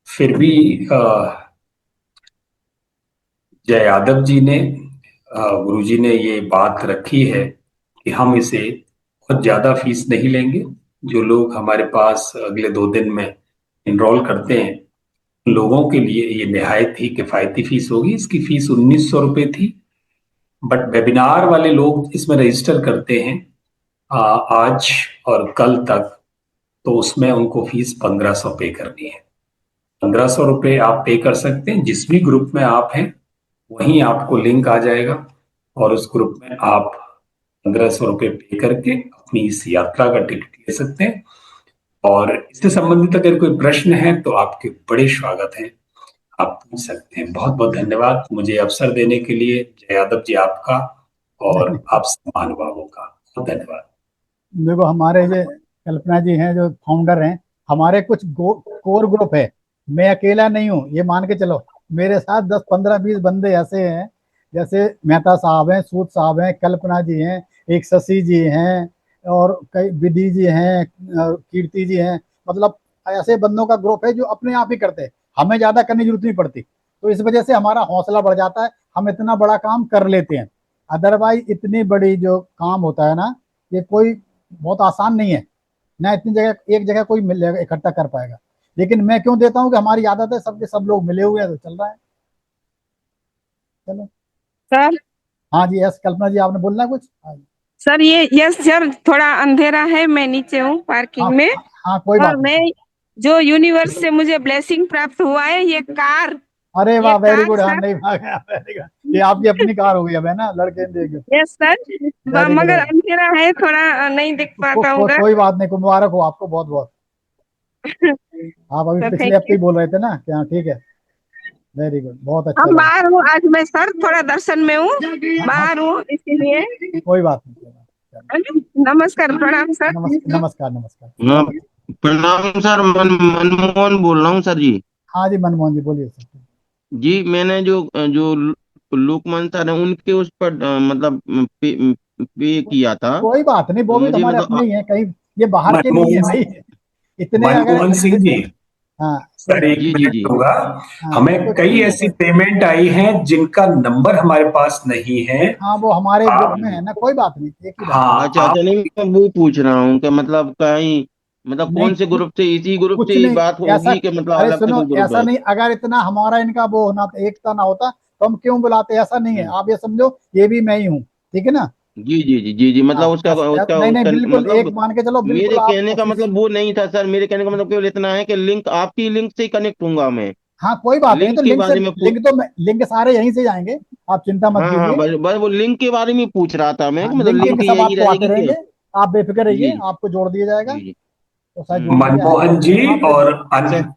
फिर भी जय यादव जी ने, गुरु जी ने ये बात रखी है कि हम इसे बहुत ज्यादा फीस नहीं लेंगे। जो लोग हमारे पास अगले 2 दिन में इनरोल करते हैं, उन लोगों के लिए ये निहायत ही किफायती फीस होगी। इसकी फीस 1900 रुपये थी, बट वेबिनार वाले लोग इसमें रजिस्टर करते हैं आज और कल तक, तो उसमें उनको फीस 1500 पे करनी है। 1500 रुपये आप पे कर सकते हैं। जिस भी ग्रुप में आप हैं वहीं आपको लिंक आ जाएगा, और उस ग्रुप में आप 1500 रुपये पे करके अपनी इस यात्रा का टिकट ले सकते हैं। और इससे संबंधित अगर कोई प्रश्न है तो आपके बड़े स्वागत हैं, आप पूछ सकते हैं। बहुत बहुत धन्यवाद मुझे अवसर देने के लिए, जय यादव जी आपका और आप सब महानुभावों का बहुत धन्यवाद। देखो, हमारे जो कल्पना जी हैं, जो फाउंडर हैं, हमारे कुछ कोर ग्रुप है। मैं अकेला नहीं हूँ, ये मान के चलो। मेरे साथ 10 15 20 बंदे ऐसे हैं, जैसे मेहता साहब हैं, सूद साहब हैं, कल्पना जी हैं, एक शशि जी हैं, और कई विधि जी हैं, कीर्ति जी हैं। मतलब ऐसे बंदों का ग्रुप है जो अपने आप ही करते हैं, हमें ज्यादा करने की जरूरत नहीं पड़ती। तो इस वजह से हमारा हौसला बढ़ जाता है, हम इतना बड़ा काम कर लेते हैं। अदरवाइज इतनी बड़ी जो काम होता है ना, ये कोई बहुत आसान नहीं है ना। इतनी जगह, एक जगह कोई मिल जाएगा, इकट्ठा कर पाएगा। लेकिन मैं क्यों देता हूँ कि हमारी आदत है, सबके सब लोग मिले हुए हैं तो चल रहा है। चलो। सर। हाँ जी, यस कल्पना जी, आपने बोलना है कुछ? हाँ जी। सर ये यस सर, थोड़ा अंधेरा है, मैं नीचे हूँ हाँ पार्किंग में। हाँ, कोई और बात मैं, नहीं। जो यूनिवर्स से मुझे ब्लेसिंग प्राप्त हुआ है, ये कार, अरे ये वाह, वेरी कार गुड। हाँ, सर। नहीं भागा, वेरी गुड। ये आपकी अपनी कार हो गई अब, है ना, लड़के ने देख। Yes sir. Very good. मगर अंधेरा है थोड़ा, नहीं दिख पाता हूँ। कोई बात नहीं, मुबारक हो आपको बहुत बहुत। आप अभी सर पिछले थैंक हफ्ते यू। ही बोल रहे थे ना कि हाँ ठीक है। वेरी गुड, बहुत अच्छा हम लगा। बाहर हूँ आज मैं सर, थोड़ा दर्शन में हूँ, हाँ हाँ, बाहर हूँ इसीलिए। कोई बात नहीं, कोई बात नहीं। नमस्कार, प्रणाम सर। नमस्कार नमस्कार। हाँ, प्रणाम सर। मनमोहन बोल रहा हूँ सर जी। हाँ जी, मनमोहन जी बोलिए सर। जी मैंने जो जो लोकमान सर हैं उनके उस पर मतलब पे किया था। कोई बात नहीं, वो तो भी तो मुझे हमारे मतलब अपने ही है कहीं। ये बाहर के नहीं है भाई। मनमोहन इतने अगर मनमोहन सिंह जी, हाँ सर एक जी जी मिनट जी होगा। हाँ, हमें कई ऐसी पेमेंट आई हैं जिनका नंबर हमारे पास नहीं है। हाँ, वो हमारे ग्रुप आप, में है ना, कोई बात नहीं, एक ही बात हाँ अच्छा आप, अच्छा, नहीं मैं वो पूछ रहा हूँ कि मतलब कहीं मतलब नहीं। कौन से ग्रुप से, इसी ग्रुप कुछ से ही नहीं बात ऐसा। होगी कि मतलब अरे अलग से सुनो, कोई ग्रुप ऐसा है? नहीं, अगर इतना हमारा इनका वो होना, एकता ना होता तो हम क्यों बुलाते, ऐसा नहीं है। हम्म, आप ये समझो, ये भी मैं ही हूँ, ठीक है ना। जी जी जी जी जी, हाँ, मतलब उसका उसका नहीं नहीं, उसका बिल्कुल एक मतलब मान के चलो, बिल्कुल मेरे आप कहने का कोशिश। मतलब वो नहीं था सर। मेरे कहने का मतलब केवल इतना है कि लिंक, आपकी लिंक से ही कनेक्ट होऊंगा मैं। हाँ, कोई बात नहीं, तो लिंक के लिंक से, बारे में लिंक तो लिंक सारे यहीं से जाएंगे, आप चिंता मत हाँ हाँ, कीजिए। बस बस वो लिंक के बारे में पूछ रहा था मैं हाँ, कि मतलब लिंक लिंक लिंक सब यही आपको आते रहेगी क्या? रहेंगे। आप बेफिक्र रहिए, जी आपको जोड़ दिया जाएगा। जी जी तो शायद जोड़ दिया है तो मनमोहन जी आप और सर।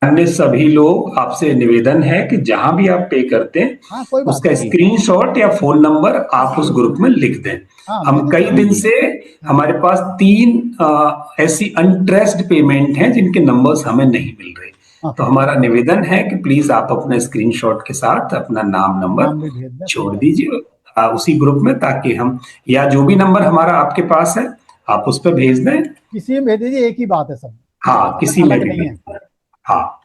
अन्य सभी लोग, आपसे निवेदन है कि जहां भी आप पे करते हैं हाँ, कोई बात उसका नहीं। जी स्क्रीनशॉट या फोन नंबर आप उस ग्रुप में लिख दें। हाँ, दे हम देंगे। कई जी दिन जी से, हाँ हमारे पास 3 ऐसी अनट्रेस्ड पेमेंट हैं जिनके नंबर्स हमें नहीं मिल रहे। हाँ, तो हमारा निवेदन है कि प्लीज आप अपने स्क्रीनशॉट के साथ अपना नाम नंबर नाम भी भेज दें, कोई छोड़ बात दीजिए उसी ग्रुप में, ताकि हम, या जो भी नंबर हमारा आपके पास है आप उस पर भेज दें। नहीं। किसी में भेज दीजिए, एक ही बात है सब। हाँ, किसी में अलग भी नहीं है। भेज दें। हाँ,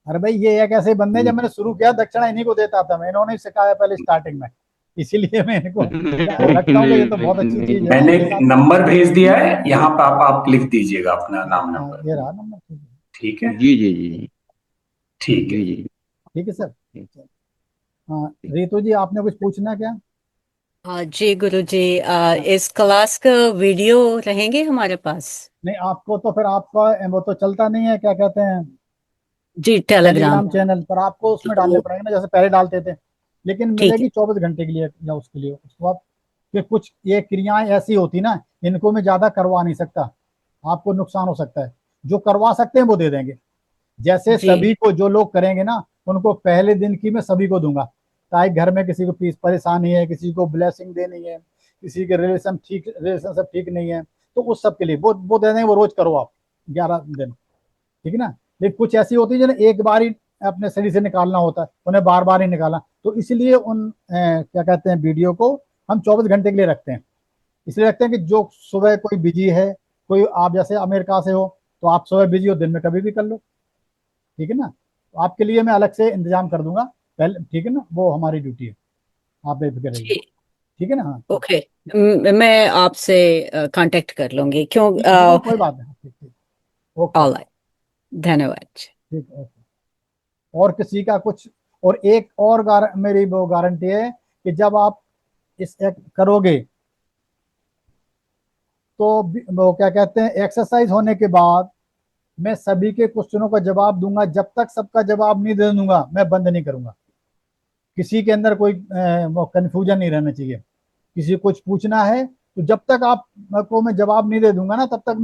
अरे भाई, ये एक ऐसे बंदे, जब मैंने शुरू किया दक्षिणा इन्हीं को देता था मैं, इन्होंने ही सिखाया पहले स्टार्टिंग में। इसीलिए मैं इनको नहीं रखता हूँ कि ये नहीं तो बहुत अच्छी नहीं चीज है, मैंने इनके एक साथ। नंबर भेज दिया है, यहाँ पे आप लिख दीजिएगा अपना नाम हाँ, नंबर। ये रहा नंबर, ठीक है। ठीक है। जी जी जी ठीक है। जी जी ठीक है सर। जी। हाँ, रितु जी, आपने कुछ पूछना क्या? जी गुरु जी, इस क्लास का वीडियो रहेंगे हमारे पास? नहीं, आपको तो फिर आपका वो तो चलता नहीं है, क्या कहते हैं, जी टेलीग्राम। टेलीग्राम चैनल पर आपको उसमें डालने तो पड़ेंगे ना, जैसे पहले डालते थे। लेकिन ठीक मिलेगी 24 घंटे के लिए या उसके लिए। उसके बाद फिर कुछ ये क्रियाएं ऐसी होती ना, इनको मैं ज्यादा करवा नहीं सकता, आपको नुकसान हो सकता है। जो करवा सकते हैं वो दे देंगे। जैसे जी सभी को जो लोग करेंगे ना, उनको पहले दिन की मैं सभी को दूंगा, ताकि घर में किसी को परेशानी है, किसी को ब्लेसिंग देनी है, किसी के रिलेशन सब ठीक नहीं है, तो उस सब के लिए वो दे देंगे। वो रोज करो आप 11 दिन, ठीक है ना। लेकिन कुछ ऐसी होती है जिन्हें एक बार ही अपने शरीर से निकालना होता है, उन्हें बार बार ही निकालना, तो इसलिए उन क्या कहते हैं वीडियो को हम 24 घंटे के लिए रखते हैं। इसलिए रखते हैं कि जो सुबह कोई बिजी है, कोई आप जैसे अमेरिका से हो, तो आप सुबह बिजी हो, दिन में कभी भी कर लो, ठीक है ना। तो आपके लिए मैं अलग से इंतजाम कर दूंगा पहले, ठीक है ना, वो हमारी ड्यूटी है, आप बेफिक्र रहिए, जी ठीक है ना। हाँ ओके। मैं आपसे कांटेक्ट कर लूंगी क्यों। कोई बात नहीं, ठीक ठीक, ओके, ऑल राइट, धन्यवाद। ठीक, ओके। और किसी का कुछ, और एक और मेरी वो गारंटी है कि जब आप इस एक करोगे तो वो क्या कहते हैं, एक्सरसाइज होने के बाद मैं सभी के क्वेश्चनों का जवाब दूंगा। जब तक सबका जवाब नहीं दे दूंगा मैं बंद नहीं करूंगा। किसी के अंदर कोई कंफ्यूजन नहीं रहना चाहिए। किसी को कुछ पूछना है तो जब तक आप को मैं जवाब नहीं दे दूंगा ना, तब तक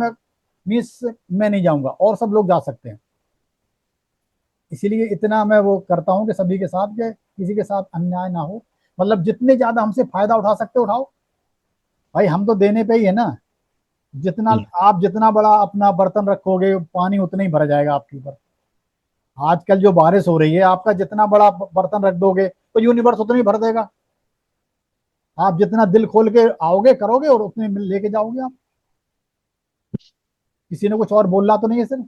मैं नहीं जाऊंगा, और सब लोग जा सकते हैं। इसीलिए इतना मैं वो करता हूँ कि सभी के साथ, के किसी के साथ अन्याय ना हो। मतलब जितने ज्यादा हमसे फायदा उठा सकते उठाओ भाई, हम तो देने पे ही है ना। जितना आप जितना बड़ा अपना बर्तन रखोगे, पानी उतना ही भर जाएगा आपके ऊपर। आजकल जो बारिश हो रही है, आपका जितना बड़ा बर्तन रख दोगे तो यूनिवर्स उतना ही भर देगा। आप जितना दिल खोल के आओगे करोगे और उतने लेके जाओगे आप। किसी ने कुछ और बोलना तो नहीं है सर?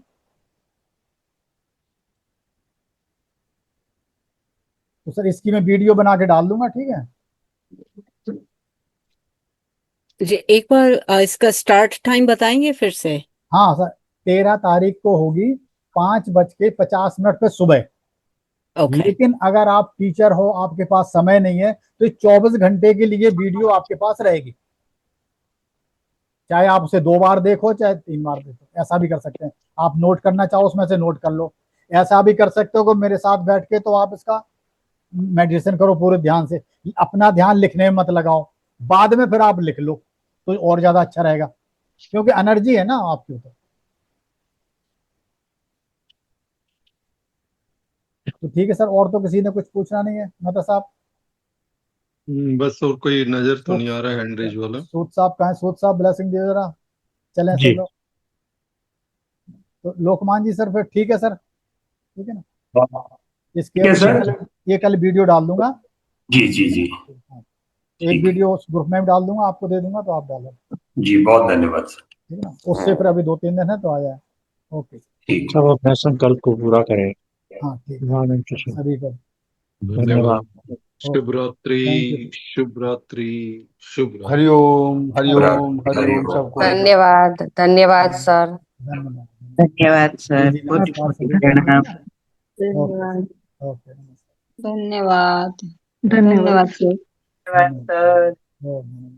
तो सर इसकी मैं वीडियो बना के डाल दूंगा, ठीक है। जी एक बार इसका स्टार्ट टाइम बताएंगे फिर से। हाँ सर, 13 तारीख को होगी 5:50 पे सुबह। ओके लेकिन अगर आप टीचर हो, आपके पास समय नहीं है, तो 24 घंटे के लिए वीडियो आपके पास रहेगी। चाहे आप उसे 2 बार देखो, चाहे 3 बार देखो, ऐसा भी कर सकते हैं। आप नोट करना चाहो उसमें से नोट कर लो। ऐसा भी कर सकते हो कि मेरे साथ बैठ के तो आप इसका मेडिटेशन करो पूरे ध्यान से। अपना ध्यान लिखने में मत लगाओ, बाद में फिर आप लिख लो तो और ज्यादा अच्छा रहेगा, क्योंकि एनर्जी है ना आपके ऊपर। तो ठीक है सर, और तो किसी ने कुछ पूछना नहीं है मतलब साहब? बस और कोई नजर तो सूद नहीं आ रहा है हैंड रेज वाला। सूद साहब कहाँ है? सूद साहब ब्लेसिंग दे जरा, चलें सब जी लोग। तो लोकमान जी सर, फिर ठीक है सर, ठीक है ना। इसके ठीक है ये सर। कल ये कल वीडियो डाल दूंगा। जी जी जी। हाँ, एक ठीक है वीडियो उस ग्रुप में भी डाल दूंगा, आपको दे दूंगा तो आप डालो, जी, बहुत धन्यवाद सर। ठीक है ना। उससे फिर अभी 2-3 दिन है तो आ जाए। ओके, ठीक। सब अपना संकल्प को पूरा करें। हाँ ठीक है, भगवान कृष्ण। सभी को धन्यवाद। ओके, शुभ रात्रि। Thank you. शुभ रात्रि। शुभ रात्रि। हरिओम हरिओम हरि हरिओम ओम। सबको। धन्यवाद धन्यवाद सर। धन्यवाद। धन्यवाद जी सर, जी, कोटि नमस्कार कोटि सभी को, ठीक है प्रणाम। ना। ओके धन्यवाद ओके, नमस्कार। धन्यवाद धन्यवाद धन्यवाद सर। धन्यवाद सर। धन्यवाद।